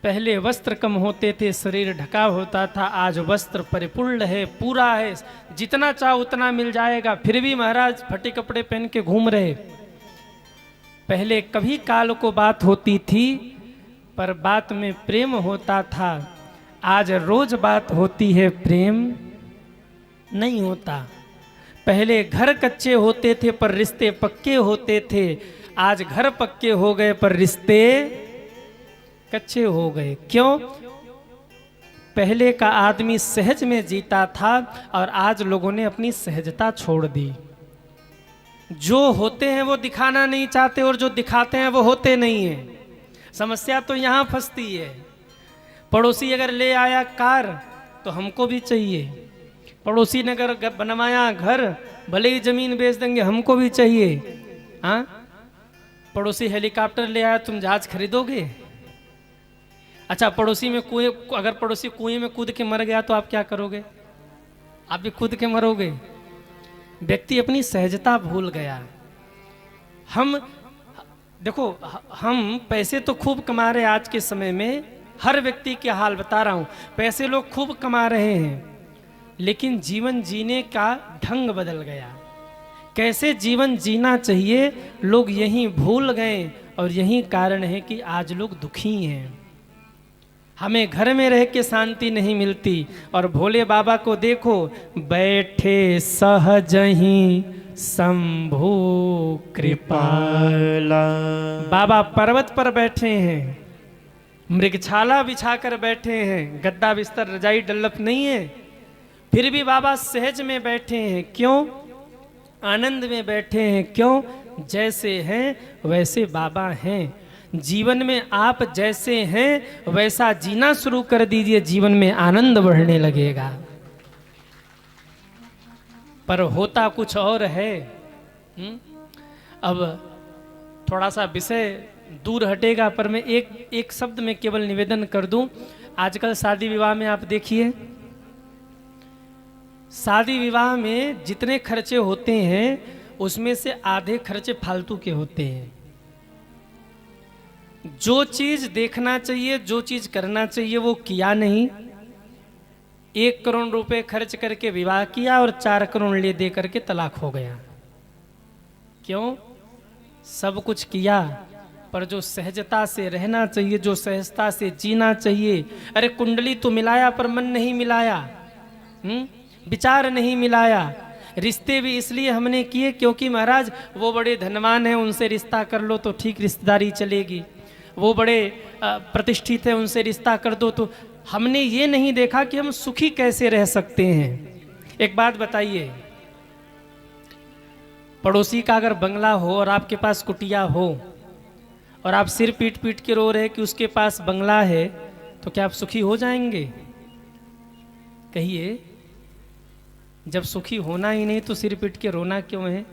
पहले वस्त्र कम होते थे, शरीर ढका होता था, आज वस्त्र परिपूर्ण है, पूरा है, जितना चाहो उतना मिल जाएगा, फिर भी महाराज फटे कपड़े पहन के घूम रहे। पहले कभी काल को बात होती थी, पर बात में प्रेम होता था, आज रोज बात होती है, प्रेम नहीं होता। पहले घर कच्चे होते थे पर रिश्ते पक्के होते थे, आज घर पक्के हो गए पर रिश्ते कच्चे हो गए। क्यों? पहले का आदमी सहज में जीता था और आज लोगों ने अपनी सहजता छोड़ दी। जो होते हैं वो दिखाना नहीं चाहते और जो दिखाते हैं वो होते नहीं हैं। समस्या तो यहाँ फंसती है। पड़ोसी अगर ले आया कार तो हमको भी चाहिए, पड़ोसी ने अगर बनवाया घर, भले ही जमीन बेच देंगे, हमको भी चाहिए। हाँ, पड़ोसी हेलीकॉप्टर ले आया, तुम जहाज खरीदोगे? अच्छा, पड़ोसी में कुएं, अगर पड़ोसी कुएं में कूद के मर गया तो आप क्या करोगे? आप भी कूद के मरोगे। व्यक्ति अपनी सहजता भूल गया। हम देखो, हम पैसे तो खूब कमा रहे हैं आज के समय में, हर व्यक्ति के हाल बता रहा हूं, पैसे लोग खूब कमा रहे हैं, लेकिन जीवन जीने का ढंग बदल गया। कैसे जीवन जीना चाहिए लोग यही भूल गए और यही कारण है कि आज लोग दुखी हैं। हमें घर में रह के शांति नहीं मिलती और भोले बाबा को देखो, बैठे सहज ही शंभु कृपाला। बाबा पर्वत पर बैठे हैं, मृगछाला बिछाकर बैठे हैं, गद्दा बिस्तर रजाई डल्लप नहीं है, फिर भी बाबा सहज में बैठे हैं। क्यों? आनंद में बैठे हैं। क्यों? जैसे हैं वैसे बाबा हैं। जीवन में आप जैसे हैं वैसा जीना शुरू कर दीजिए, जीवन में आनंद बढ़ने लगेगा। पर होता कुछ और है। अब थोड़ा सा विषय दूर हटेगा, पर मैं एक शब्द में केवल निवेदन कर दूं। आजकल शादी विवाह में आप देखिए, शादी विवाह में जितने खर्चे होते हैं उसमें से आधे खर्चे फालतू के होते हैं। जो चीज देखना चाहिए, जो चीज करना चाहिए वो किया नहीं। 1 करोड़ रुपए खर्च करके विवाह किया और 4 करोड़ ले दे करके तलाक हो गया। क्यों? सब कुछ किया पर जो सहजता से रहना चाहिए, जो सहजता से जीना चाहिए, अरे कुंडली तो मिलाया पर मन नहीं मिलाया, विचार नहीं मिलाया। रिश्ते भी इसलिए हमने किए क्योंकि महाराज वो बड़े धनवान हैं, उनसे रिश्ता कर लो तो ठीक रिश्तेदारी चलेगी, वो बड़े प्रतिष्ठित हैं, उनसे रिश्ता कर दो। तो हमने ये नहीं देखा कि हम सुखी कैसे रह सकते हैं। एक बात बताइए, पड़ोसी का अगर बंगला हो और आपके पास कुटिया हो और आप सिर पीट पीट के रो रहे कि उसके पास बंगला है, तो क्या आप सुखी हो जाएंगे? कहिए, जब सुखी होना ही नहीं तो सिर पीट के रोना क्यों है?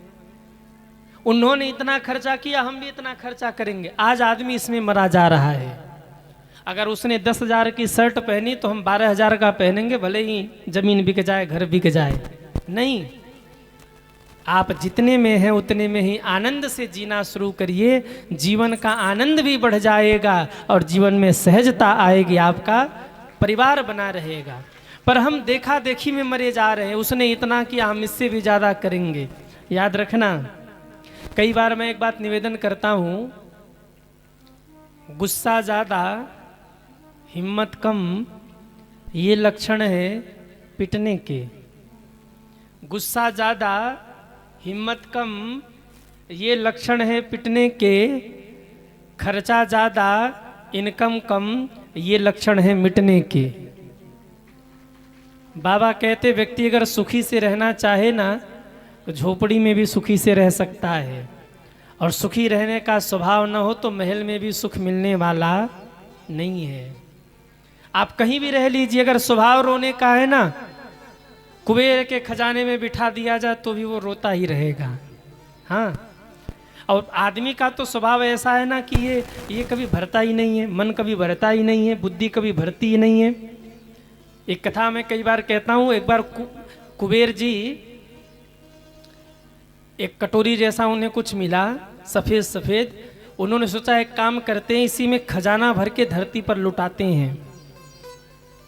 उन्होंने इतना खर्चा किया, हम भी इतना खर्चा करेंगे। आज आदमी इसमें मरा जा रहा है। अगर उसने 10,000 की शर्ट पहनी तो हम 12,000 का पहनेंगे, भले ही जमीन बिक जाए, घर बिक जाए। नहीं, आप जितने में हैं उतने में ही आनंद से जीना शुरू करिए। जीवन का आनंद भी बढ़ जाएगा और जीवन में सहजता आएगी, आपका परिवार बना रहेगा। पर हम देखा देखी में मरे जा रहे हैं। उसने इतना किया, हम इससे भी ज़्यादा करेंगे। याद रखना, कई बार मैं एक बात निवेदन करता हूँ, गुस्सा ज़्यादा हिम्मत कम, ये लक्षण है पिटने के। गुस्सा ज़्यादा हिम्मत कम, ये लक्षण है पिटने के। खर्चा ज़्यादा इनकम कम, ये लक्षण है मिटने के। बाबा कहते व्यक्ति अगर सुखी से रहना चाहे ना तो झोपड़ी में भी सुखी से रह सकता है, और सुखी रहने का स्वभाव न हो तो महल में भी सुख मिलने वाला नहीं है। आप कहीं भी रह लीजिए, अगर स्वभाव रोने का है ना, कुबेर के खजाने में बिठा दिया जाए तो भी वो रोता ही रहेगा। हाँ, और आदमी का तो स्वभाव ऐसा है ना कि ये कभी भरता ही नहीं है, मन कभी भरता ही नहीं है, बुद्धि कभी भरती ही नहीं है। एक कथा मैं कई बार कहता हूँ, एक बार कुबेर जी, एक कटोरी जैसा उन्हें कुछ मिला, सफ़ेद सफ़ेद। उन्होंने सोचा एक काम करते हैं, इसी में खजाना भर के धरती पर लुटाते हैं।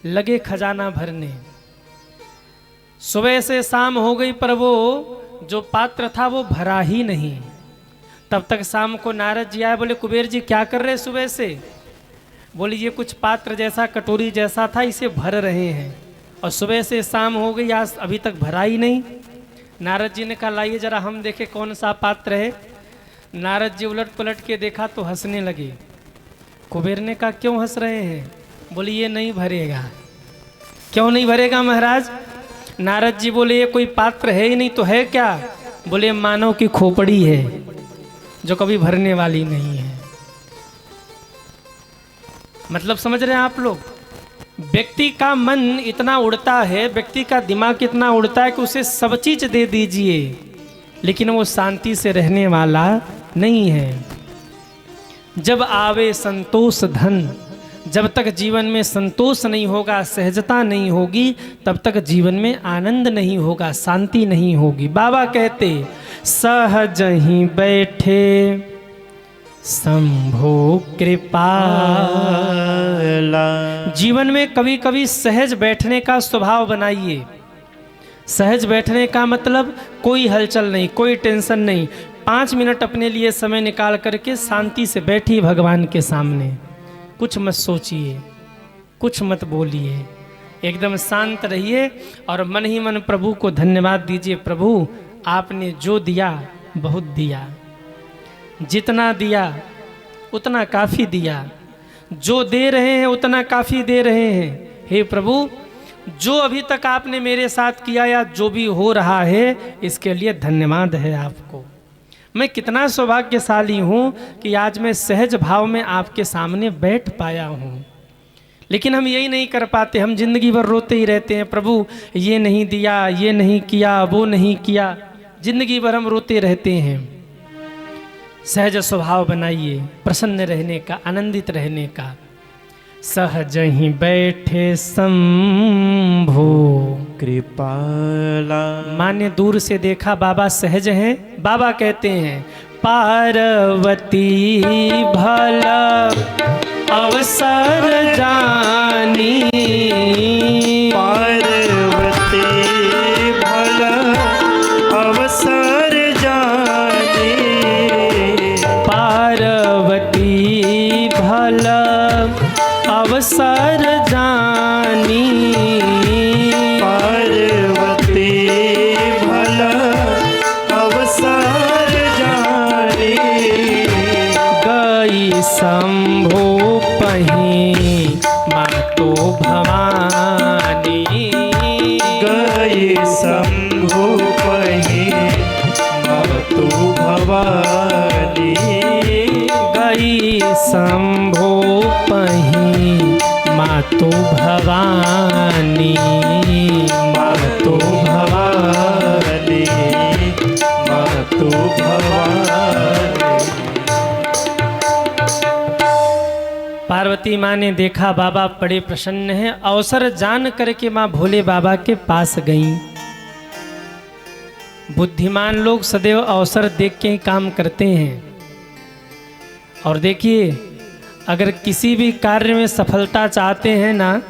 लगे खजाना भरने। सुबह से शाम हो गई पर वो जो पात्र था वो भरा ही नहीं। तब तक शाम को नारद जी आए, बोले कुबेर जी क्या कर रहे सुबह से? बोले ये कुछ पात्र जैसा, कटोरी जैसा था, इसे भर रहे हैं, और सुबह से शाम हो गई, आज अभी तक भरा ही नहीं। नारद जी ने कहा लाइए जरा हम देखें कौन सा पात्र है। नारद जी उलट पलट के देखा तो हंसने लगे। कुबेर ने कहा क्यों हंस रहे हैं? बोले ये नहीं भरेगा। क्यों नहीं भरेगा महाराज? नारद जी बोले ये कोई पात्र है ही नहीं, तो है क्या? बोले मानव की खोपड़ी है जो कभी भरने वाली नहीं है। मतलब समझ रहे हैं आप लोग? व्यक्ति का मन इतना उड़ता है, व्यक्ति का दिमाग इतना उड़ता है कि उसे सब चीज दे दीजिए, लेकिन वो शांति से रहने वाला नहीं है। जब आवे संतोष धन, जब तक जीवन में संतोष नहीं होगा, सहजता नहीं होगी, तब तक जीवन में आनंद नहीं होगा, शांति नहीं होगी। बाबा कहते सहज ही बैठे शंभो कृपाला। जीवन में कभी कभी सहज बैठने का स्वभाव बनाइए। सहज बैठने का मतलब कोई हलचल नहीं, कोई टेंशन नहीं। 5 मिनट अपने लिए समय निकाल करके शांति से बैठिए भगवान के सामने। कुछ मत सोचिए, कुछ मत बोलिए, एकदम शांत रहिए और मन ही मन प्रभु को धन्यवाद दीजिए। प्रभु आपने जो दिया बहुत दिया, जितना दिया उतना काफ़ी दिया, जो दे रहे हैं उतना काफ़ी दे रहे हैं। हे प्रभु, जो अभी तक आपने मेरे साथ किया या जो भी हो रहा है, इसके लिए धन्यवाद है आपको। मैं कितना सौभाग्यशाली हूँ कि आज मैं सहज भाव में आपके सामने बैठ पाया हूँ। लेकिन हम यही नहीं कर पाते, हम जिंदगी भर रोते ही रहते हैं, प्रभु ये नहीं दिया, ये नहीं किया, वो नहीं किया। जिंदगी भर हम रोते रहते हैं। सहज स्वभाव बनाइए, प्रसन्न रहने का, आनंदित रहने का। सहज ही बैठे शंभो कृपाला। माने दूर से देखा बाबा सहज हैं। बाबा कहते हैं पार्वती भला अवसर जानी, पार्वती भला अवसर जानी, पार्वती भला अवसर जानी, पार्वती भला अवसर जानी। गई शंभो पहीं मातो भवानी, गई शंभु पहीं मातु भवानी, गई मातु भवानी, मातु भवानी, मातु भवानी। पार्वती माँ ने देखा बाबा बड़े प्रसन्न हैं, अवसर जान करके माँ भोले बाबा के पास गईं। बुद्धिमान लोग सदैव अवसर देख के ही काम करते हैं। और देखिए, अगर किसी भी कार्य में सफलता चाहते हैं ना,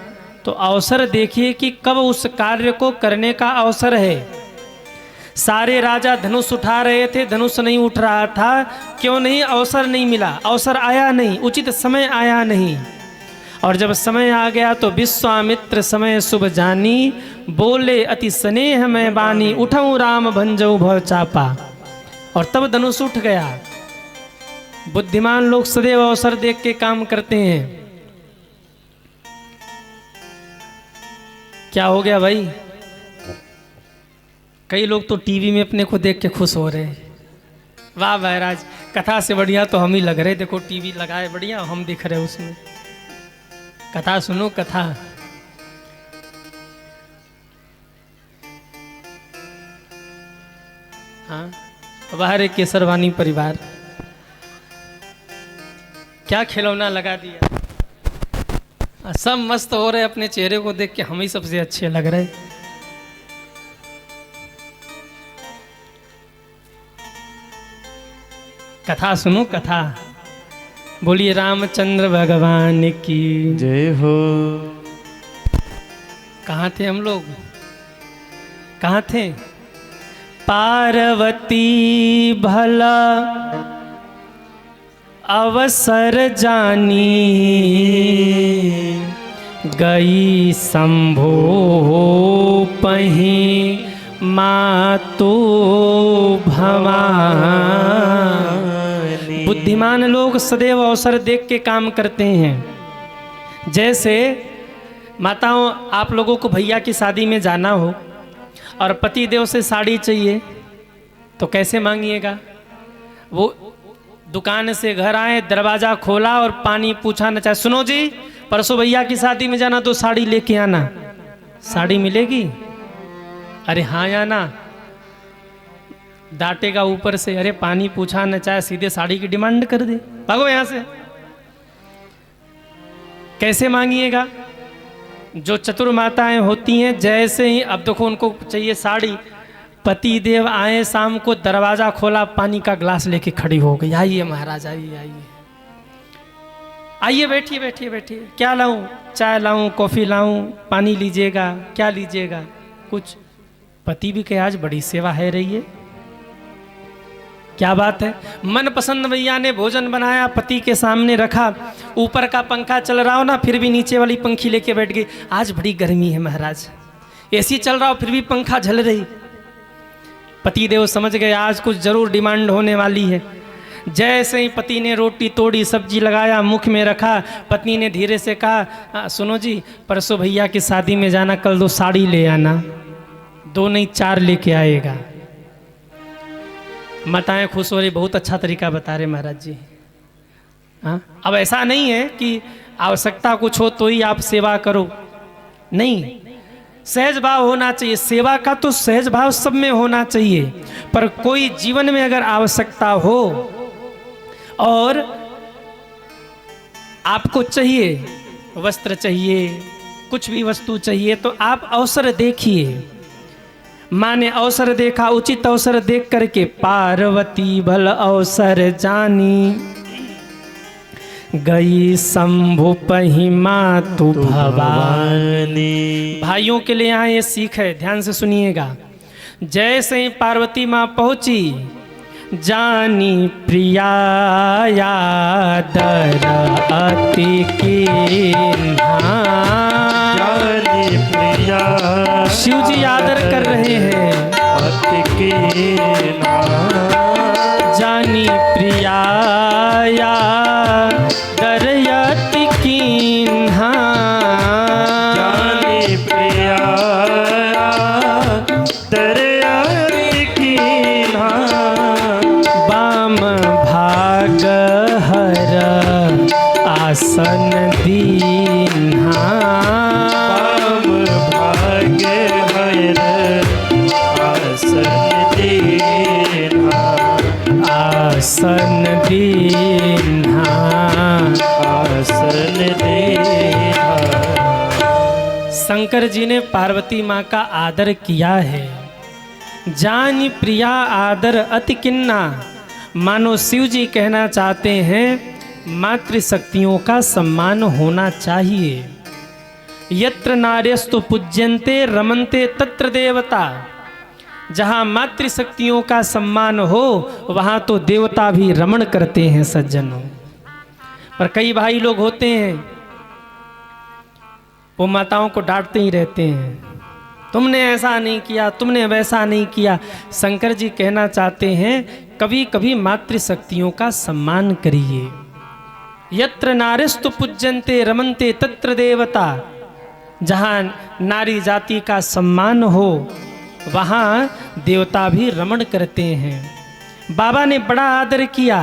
तो अवसर देखिए कि कब उस कार्य को करने का अवसर है। सारे राजा धनुष उठा रहे थे, धनुष नहीं उठ रहा था, क्यों नहीं? अवसर नहीं मिला, अवसर आया नहीं, उचित समय आया नहीं। और जब समय आ गया तो विश्वामित्र समय शुभ जानी, बोले अति स्नेह में बानी, उठऊं राम भंजऊ भव चापा। और तब धनुष उठ गया। बुद्धिमान लोग सदैव अवसर देख के काम करते हैं। क्या हो गया भाई? कई लोग तो टीवी में अपने को देख के खुश हो रहे हैं। वाह महाराज, कथा से बढ़िया तो हम ही लग रहे। देखो टीवी लगाए बढ़िया, हम दिख रहे उसमें। कथा सुनो, कथा। हाँ, बाहर एक केसरवानी परिवार, क्या खिलौना लगा दिया। सब मस्त हो रहे, अपने चेहरे को देख के हम ही सबसे अच्छे लग रहे। कथा सुनो, कथा। बोलिए रामचंद्र भगवान की जय हो। कहाँ थे हम लोग? कहाँ थे? पार्वती भला अवसर जानी, गई शंभो पही मातु भवानी। बुद्धिमान लोग सदैव अवसर देख के काम करते हैं। जैसे माताओं, आप लोगों को भैया की शादी में जाना हो और पति देव से साड़ी चाहिए तो कैसे मांगिएगा? वो दुकान से घर आए, दरवाजा खोला और पानी पूछा न चाहे, सुनो जी परसों भैया की शादी में जाना तो साड़ी लेके आना। साड़ी मिलेगी? अरे हाँ या ना? डांटेगा ऊपर से, अरे पानी पूछा न चाहे, सीधे साड़ी की डिमांड कर दे, भागो यहां से। कैसे मांगिएगा? जो चतुर माताएं होती हैं, जैसे ही अब देखो उनको चाहिए साड़ी, पति देव आए शाम को, दरवाजा खोला, पानी का ग्लास लेके खड़ी हो गई, आइए महाराज, आइए आइए आइए, बैठिए बैठिए बैठिए। क्या लाऊं? चाय लाऊं, कॉफी लाऊं, पानी लीजिएगा, क्या लीजिएगा? कुछ। पति भी कहे आज बड़ी सेवा है रही है, क्या बात है। मनपसंद भैया ने भोजन बनाया, पति के सामने रखा, ऊपर का पंखा चल रहा हो ना, फिर भी नीचे वाली पंखी लेके बैठ गई। आज बड़ी गर्मी है महाराज, एसी चल रहा हो फिर भी पंखा झल रही। पति देव समझ गए आज कुछ जरूर डिमांड होने वाली है। जैसे ही पति ने रोटी तोड़ी, सब्जी लगाया, मुख में रखा, पत्नी ने धीरे से कहा, सुनो जी परसों भैया की शादी में जाना, कल 2 साड़ी ले आना, 2 नहीं 4 लेके आएगा। माताएं खुश हो रही, बहुत अच्छा तरीका बता रहे महाराज जी। हाँ, अब ऐसा नहीं है कि आवश्यकता कुछ हो तो ही आप सेवा करो, नहीं, सहज भाव होना चाहिए। सेवा का तो सहज भाव सब में होना चाहिए, पर कोई जीवन में अगर आवश्यकता हो और आपको चाहिए, वस्त्र चाहिए, कुछ भी वस्तु चाहिए, तो आप अवसर देखिए। माँ ने अवसर देखा, उचित अवसर देख करके पार्वती भल अवसर जानी, गई शंभु पही मातु भवानी। भाइयों के लिए यहाँ ये सीख है, ध्यान से सुनिएगा। जैसे ही पार्वती माँ पहुंची, जानी प्रिया यादर अति कीन्हा। जानी प्रिया शिव जी आदर कर रहे हैं, अति कीन्हा। जानी प्रिया यादर अति कीन्हा। जानी प्रिया यादर अति कीन्हा। बाम भाग हर आसन दीन्हा। शंकर जी ने पार्वती माँ का आदर किया है। जानी प्रिया आदर अति किन्ना, मानो शिव जी कहना चाहते हैं मातृशक्तियों का सम्मान होना चाहिए। यत्र नार्यस्तु पूज्यन्ते रमन्ते तत्र देवता, जहाँ मातृशक्तियों का सम्मान हो वहाँ तो देवता भी रमण करते हैं सज्जनों। पर कई भाई लोग होते हैं वो माताओं को डांटते ही रहते हैं, तुमने ऐसा नहीं किया, तुमने वैसा नहीं किया। शंकर जी कहना चाहते हैं कभी कभी मातृशक्तियों का सम्मान करिए। यत्र नारिस्तु पूज्यन्ते रमन्ते तत्र देवता, जहाँ नारी जाति का सम्मान हो वहाँ देवता भी रमण करते हैं। बाबा ने बड़ा आदर किया।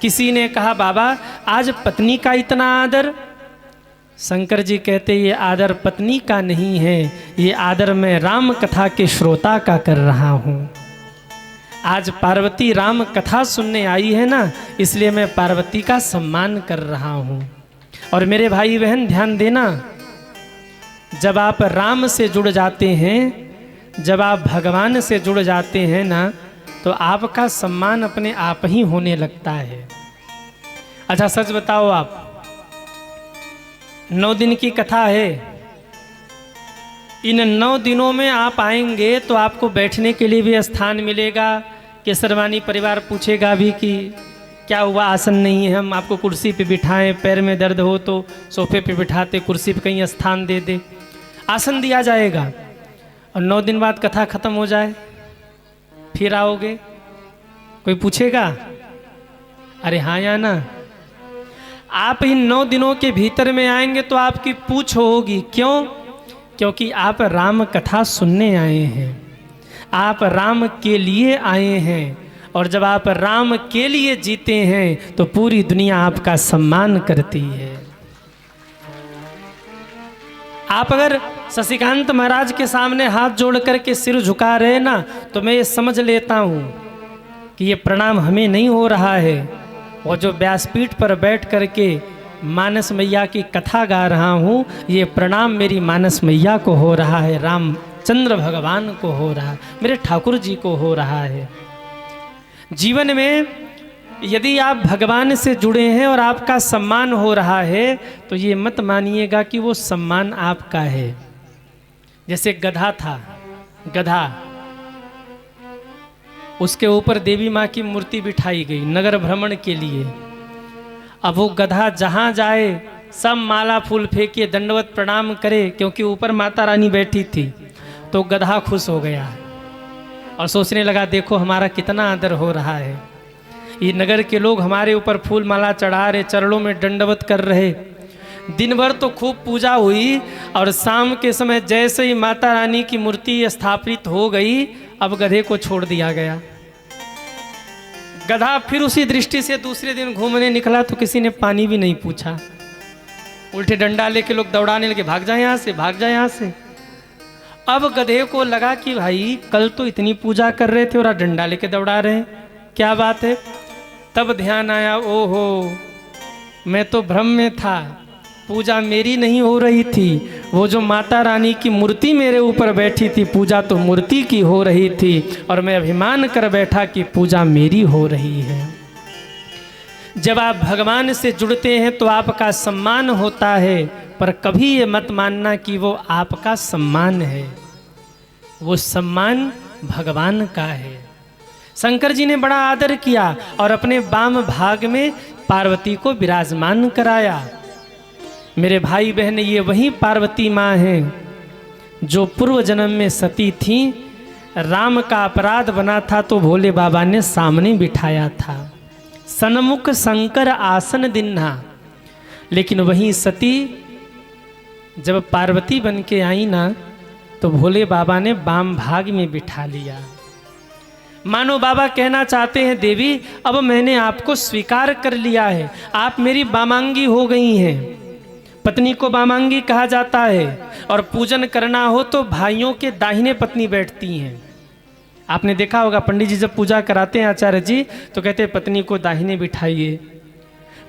किसी ने कहा बाबा आज पत्नी का इतना आदर। शंकर जी कहते ये आदर पत्नी का नहीं है, ये आदर मैं राम कथा के श्रोता का कर रहा हूँ। आज पार्वती राम कथा सुनने आई है ना, इसलिए मैं पार्वती का सम्मान कर रहा हूँ। और मेरे भाई बहन ध्यान देना, जब आप राम से जुड़ जाते हैं, जब आप भगवान से जुड़ जाते हैं ना, तो आपका सम्मान अपने आप ही होने लगता है। अच्छा सच बताओ, आप 9 दिन की कथा है, इन 9 दिनों में आप आएंगे तो आपको बैठने के लिए भी स्थान मिलेगा। केसरवानी परिवार पूछेगा भी कि क्या हुआ, आसन नहीं है, हम आपको कुर्सी पे बिठाएं, पैर में दर्द हो तो सोफे पे बिठाते, कुर्सी पे कहीं स्थान दे दे, आसन दिया जाएगा। और 9 दिन बाद कथा खत्म हो जाए फिर आओगे, कोई पूछेगा? अरे हाँ या ना? आप इन 9 दिनों के भीतर में आएंगे तो आपकी पूछ होगी। क्यों? क्योंकि आप राम कथा सुनने आए हैं, आप राम के लिए आए हैं। और जब आप राम के लिए जीते हैं तो पूरी दुनिया आपका सम्मान करती है। आप अगर शशिकांत महाराज के सामने हाथ जोड़ करके सिर झुका रहे ना, तो मैं ये समझ लेता हूँ कि ये प्रणाम हमें नहीं हो रहा है, और जो व्यासपीठ पर बैठ करके मानस मैया की कथा गा रहा हूँ, ये प्रणाम मेरी मानस मैया को हो रहा है, रामचंद्र भगवान को हो रहा है, मेरे ठाकुर जी को हो रहा है। जीवन में यदि आप भगवान से जुड़े हैं और आपका सम्मान हो रहा है तो ये मत मानिएगा कि वो सम्मान आपका है। जैसे गधा था, गधा, उसके ऊपर देवी माँ की मूर्ति बिठाई गई नगर भ्रमण के लिए। अब वो गधा जहाँ जाए सब माला फूल फेंके, दंडवत प्रणाम करे, क्योंकि ऊपर माता रानी बैठी थी। तो गधा खुश हो गया और सोचने लगा देखो हमारा कितना आदर हो रहा है, ये नगर के लोग हमारे ऊपर फूल माला चढ़ा रहे, चरणों में दंडवत कर रहे। दिन भर तो खूब पूजा हुई और शाम के समय जैसे ही माता रानी की मूर्ति स्थापित हो गई, अब गधे को छोड़ दिया गया। गधा फिर उसी दृष्टि से दूसरे दिन घूमने निकला तो किसी ने पानी भी नहीं पूछा। उल्टे डंडा लेके लोग दौड़ाने लगे, भाग जाए यहाँ से, भाग जाए यहाँ से। अब गधे को लगा कि भाई कल तो इतनी पूजा कर रहे थे और डंडा लेके दौड़ा रहे हैं, क्या बात है। तब ध्यान आया, ओहो मैं तो भ्रम में था, पूजा मेरी नहीं हो रही थी, वो जो माता रानी की मूर्ति मेरे ऊपर बैठी थी, पूजा तो मूर्ति की हो रही थी, और मैं अभिमान कर बैठा कि पूजा मेरी हो रही है। जब आप भगवान से जुड़ते हैं तो आपका सम्मान होता है, पर कभी ये मत मानना कि वो आपका सम्मान है, वो सम्मान भगवान का है। शंकर जी ने बड़ा आदर किया और अपने वाम भाग में पार्वती को विराजमान कराया। मेरे भाई बहन, ये वही पार्वती माँ हैं जो पूर्व जन्म में सती थी। राम का अपराध बना था तो भोले बाबा ने सामने बिठाया था, सन्मुख शंकर आसन दिन्हा। लेकिन वही सती जब पार्वती बन के आई ना, तो भोले बाबा ने वाम भाग में बिठा लिया। मानो बाबा कहना चाहते हैं देवी अब मैंने आपको स्वीकार कर लिया है, आप मेरी वामांगी हो गई हैं। पत्नी को वामांगी कहा जाता है, और पूजन करना हो तो भाइयों के दाहिने पत्नी बैठती हैं। आपने देखा होगा पंडित जी जब पूजा कराते हैं आचार्य जी तो कहते हैं पत्नी को दाहिने बिठाइए,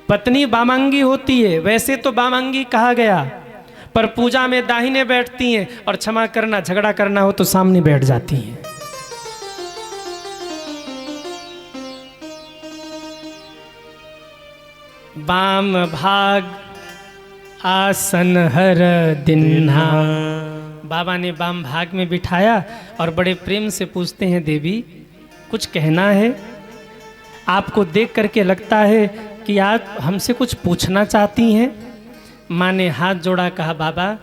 पत्नी वामांगी होती है। वैसे तो वामांगी कहा गया, पर पूजा में दाहिने बैठती हैं और क्षमा करना, झगड़ा करना हो तो सामने बैठ जाती हैं। वाम भाग आसन हर दिन्हा। बाबा ने वाम भाग में बिठाया और बड़े प्रेम से पूछते हैं, देवी कुछ कहना है? आपको देख करके लगता है कि आप हमसे कुछ पूछना चाहती हैं। माँ ने हाथ जोड़ा, कहा बाबा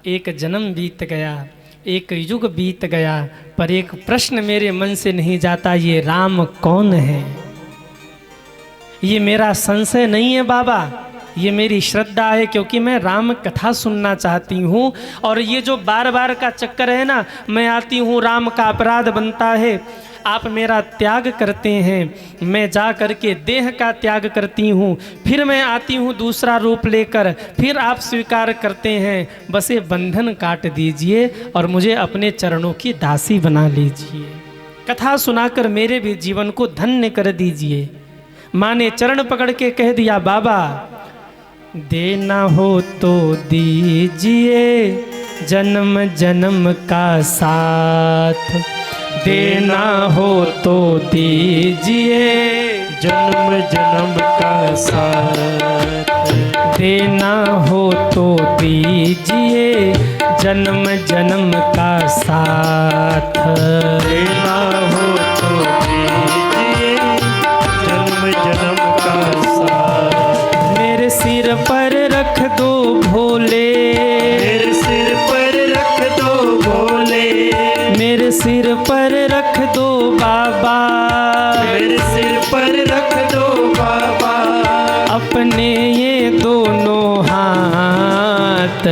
एक जन्म बीत गया, एक युग बीत गया, पर एक प्रश्न मेरे मन से नहीं जाता, ये राम कौन है? ये मेरा संशय नहीं है बाबा, ये मेरी श्रद्धा है, क्योंकि मैं राम कथा सुनना चाहती हूँ। और ये जो बार बार का चक्कर है ना, मैं आती हूँ राम का अपराध बनता है, आप मेरा त्याग करते हैं, मैं जा करके देह का त्याग करती हूँ, फिर मैं आती हूँ दूसरा रूप लेकर, फिर आप स्वीकार करते हैं, बस ये बंधन काट दीजिए और मुझे अपने चरणों की दासी बना लीजिए, कथा सुनाकर मेरे भी जीवन को धन्य कर दीजिए। माँ ने चरण पकड़ के कह दिया, बाबा देना हो तो दीजिए जन्म जन्म का साथ, देना हो तो दीजिए जन्म जन्म का साथ, देना हो तो दीजिए जन्म जन्म का साथ, देना हो तो दीजिए जन्म जन्म का साथ। मेरे सिर पर रख दो भोले, मेरे सिर पर रख दो भोले, मेरे सिर पर रख दो बाबा, मेरे सिर पर रख दो बाबा, अपने ये दोनों हाथ,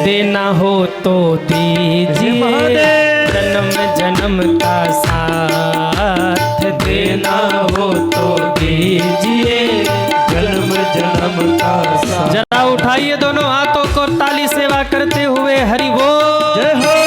देना हो तो दीजिए जन्म जन्म का साथ, देना हो तो दीजिए जन्म जन्म का साथ। जरा उठाइए दोनों हाथों को ताली सेवा करते हुए हरि बोल। जय हो।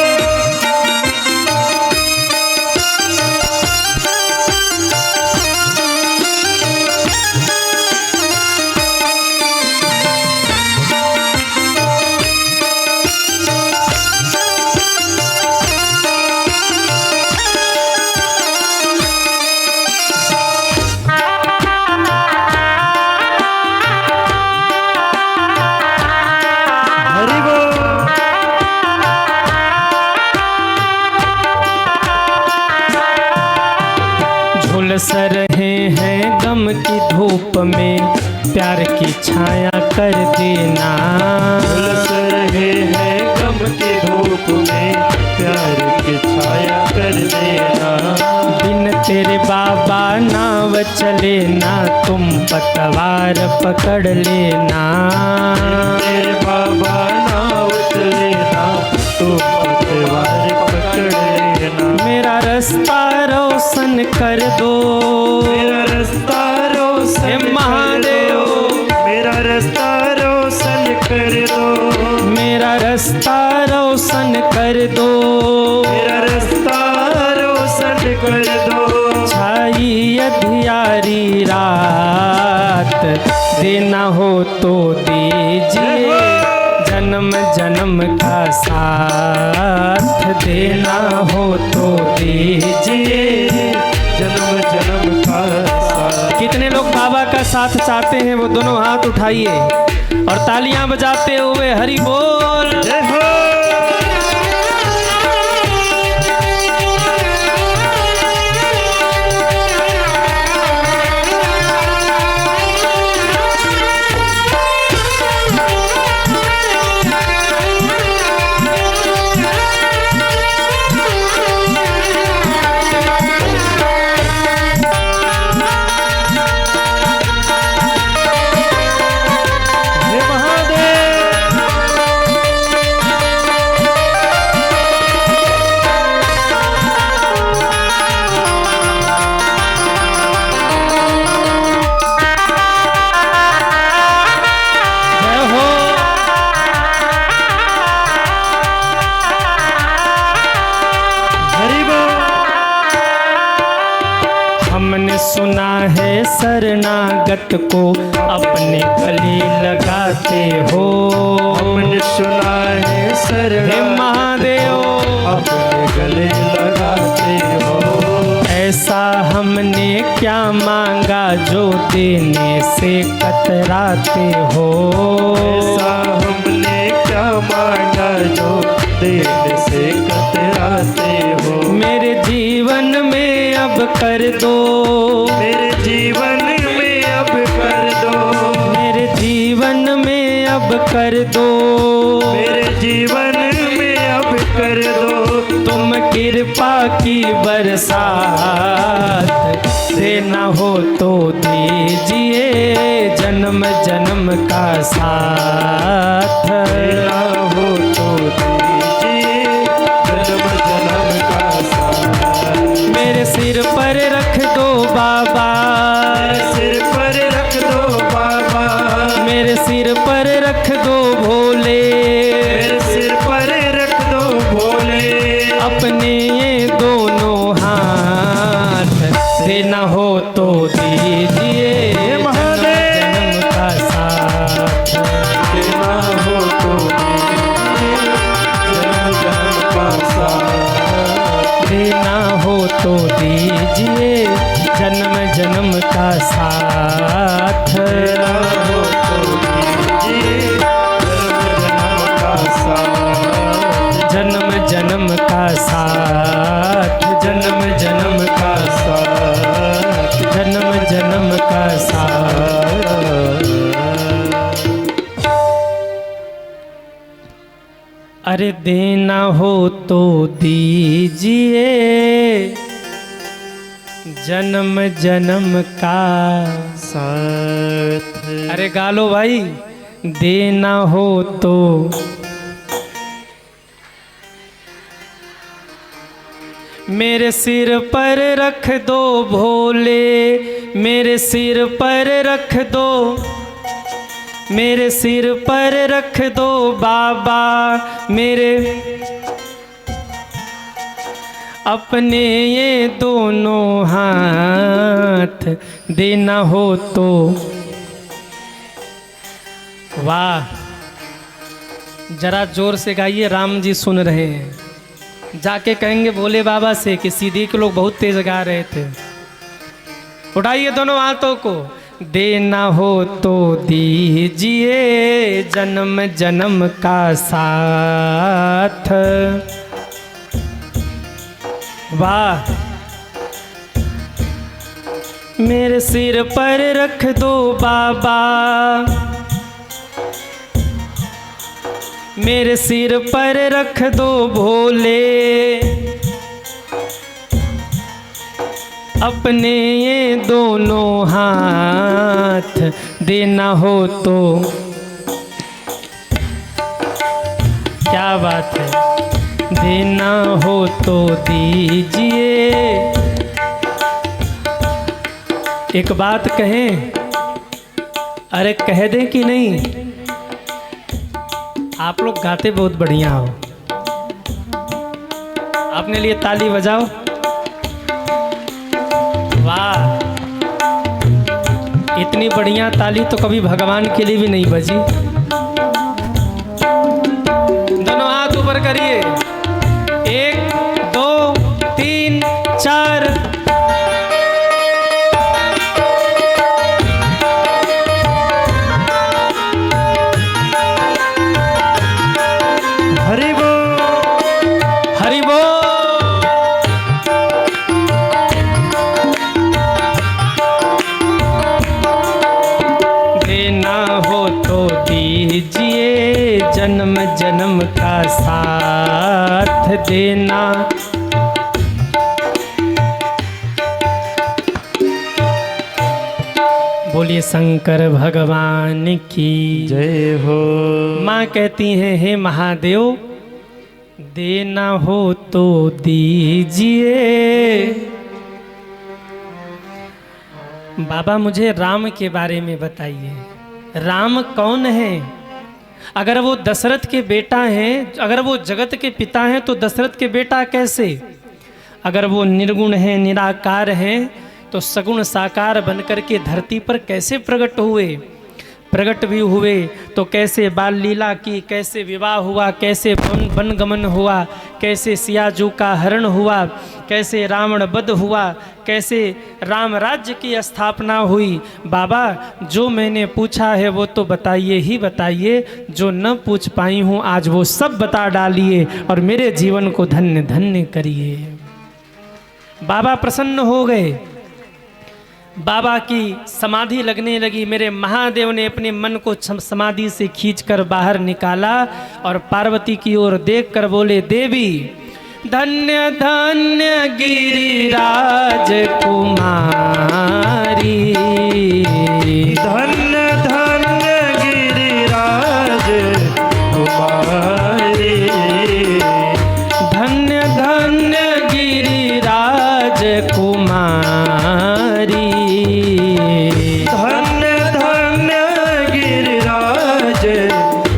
हरि बोल। झुलस रहे हैं गम की धूप में, प्यार की छाया कर देना, झुलस रहे हैं गम की धूप में, प्यार की छाया कर देना। बिन तेरे बाबा नाव चले ना, तुम पतवार पकड़ लेना, तेरे बाबा नाव चलेना, तो पतवार पकड़ लेना। मेरा रास्ता रोशन कर दो, मेरा रास्ता रोशन हे महादेव, मेरा रास्ता रोशन कर दो, मेरा रास्ता रोशन कर दो, मेरा रास्ता रोशन कर दो। छाई अंधियारी रात, देना हो तो दीजिए जन्म जन्म का साथ, देना हो तो दीजिए जन्म जन्म का साथ। कितने लोग बाबा का साथ चाहते हैं वो दोनों हाथ उठाइए और तालियां बजाते हुए हरि बोल। जय हो। हे महादेव। है शरणागत को अपने गले लगाते हो। हमने सुना है हे शरणागत महादेव अपने गले लगाते हो। ऐसा हमने क्या मांगा जो देने से कतराते हो। ऐसा हमने क्या मांगा जो देने से कतराते हो। मेरे जीवन में अब कर दो, मेरे जीवन में अब कर दो। मेरे जीवन में अब कर दो, मेरे जीवन में अब कर दो। तुम कृपा की बरसात देना हो तो दीजिए जन्म जन्म का साथ। देना हो तो दीजिए जन्म जन्म का साथ। मेरे सिर पर रख दो बाबा, सिर पर रख दो बाबा। मेरे सिर पर रख दो भोले, मेरे सिर पर रख दो भोले। अपने ये दोनों हाथ देना हो तो दीजिए महादेव। जन्म का साथ। देना हो तो दीजिए जन्म जन्म का साथ। देना हो तो दीजिए जन्म जन्म का साथ। देना हो तो दीजिए जन्म जन्म का साथ। जन्म जन्म का साथ, जन्म जन्म का साथ। अरे देना हो तो दीजिए जन्म जन्म का साथ। अरे गालो भाई, देना हो तो मेरे सिर पर रख दो भोले, मेरे सिर पर रख दो, मेरे सिर पर रख दो बाबा, मेरे अपने ये दोनों हाथ देना हो तो। वाह, जरा जोर से गाइए, राम जी सुन रहे हैं। जाके कहेंगे भोले बाबा से कि सीधी के लोग बहुत तेज गा रहे थे। उठाइए दोनों हाथों को। देना हो तो दीजिए जन्म जन्म का साथ। वाह, मेरे सिर पर रख दो बाबा, मेरे सिर पर रख दो भोले, अपने ये दोनों हाथ देना हो तो। क्या बात है, देना हो तो दीजिए। एक बात कहें, अरे कह दें कि नहीं? आप लोग गाते बहुत बढ़िया हो, अपने लिए ताली बजाओ। वाह, इतनी बढ़िया ताली तो कभी भगवान के लिए भी नहीं बजी। दोनों हाथ ऊपर करिए, 1 2 3 4। हरि बोल, हरि बोल। देना हो तो दीजिए जन्म जन्म का साथ देना। बोलिए शंकर भगवान की जय हो। माँ कहती हैं, हे महादेव देना हो तो दीजिए। बाबा मुझे राम के बारे में बताइए, राम कौन है? अगर वो दशरथ के बेटा हैं, अगर वो जगत के पिता हैं तो दशरथ के बेटा कैसे? अगर वो निर्गुण हैं, निराकार हैं तो सगुण साकार बनकर के धरती पर कैसे प्रकट हुए। प्रकट भी हुए तो कैसे बाल लीला की, कैसे विवाह हुआ, कैसे वनगमन हुआ, कैसे सियाजू का हरण हुआ, कैसे रावण वध हुआ, कैसे राम राज्य की स्थापना हुई। बाबा जो मैंने पूछा है वो तो बताइए ही बताइए, जो न पूछ पाई हूँ आज वो सब बता डालिए और मेरे जीवन को धन्य धन्य करिए। बाबा प्रसन्न हो गए, बाबा की समाधि लगने लगी। मेरे महादेव ने अपने मन को समाधि से खींचकर बाहर निकाला और पार्वती की ओर देखकर बोले, देवी धन्य धन्य गिरिराज कुमारी, धन्य धन्य गिरिराज कुमारी, धन्य धन्य गिरिराज कुमारी, धन्य धन्य गिरिराज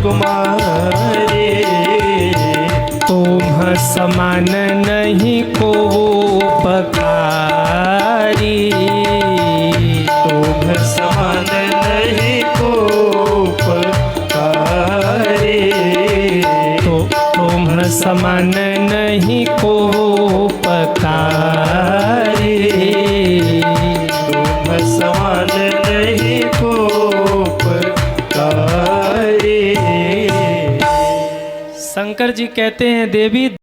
कुमारी। तुम समान नहीं को उपकारी, तुम समान नहीं को उपकारी, तो तुम समान नहीं को उपकारी, तुम समान नहीं को उपकारी। शंकर जी कहते हैं, देवी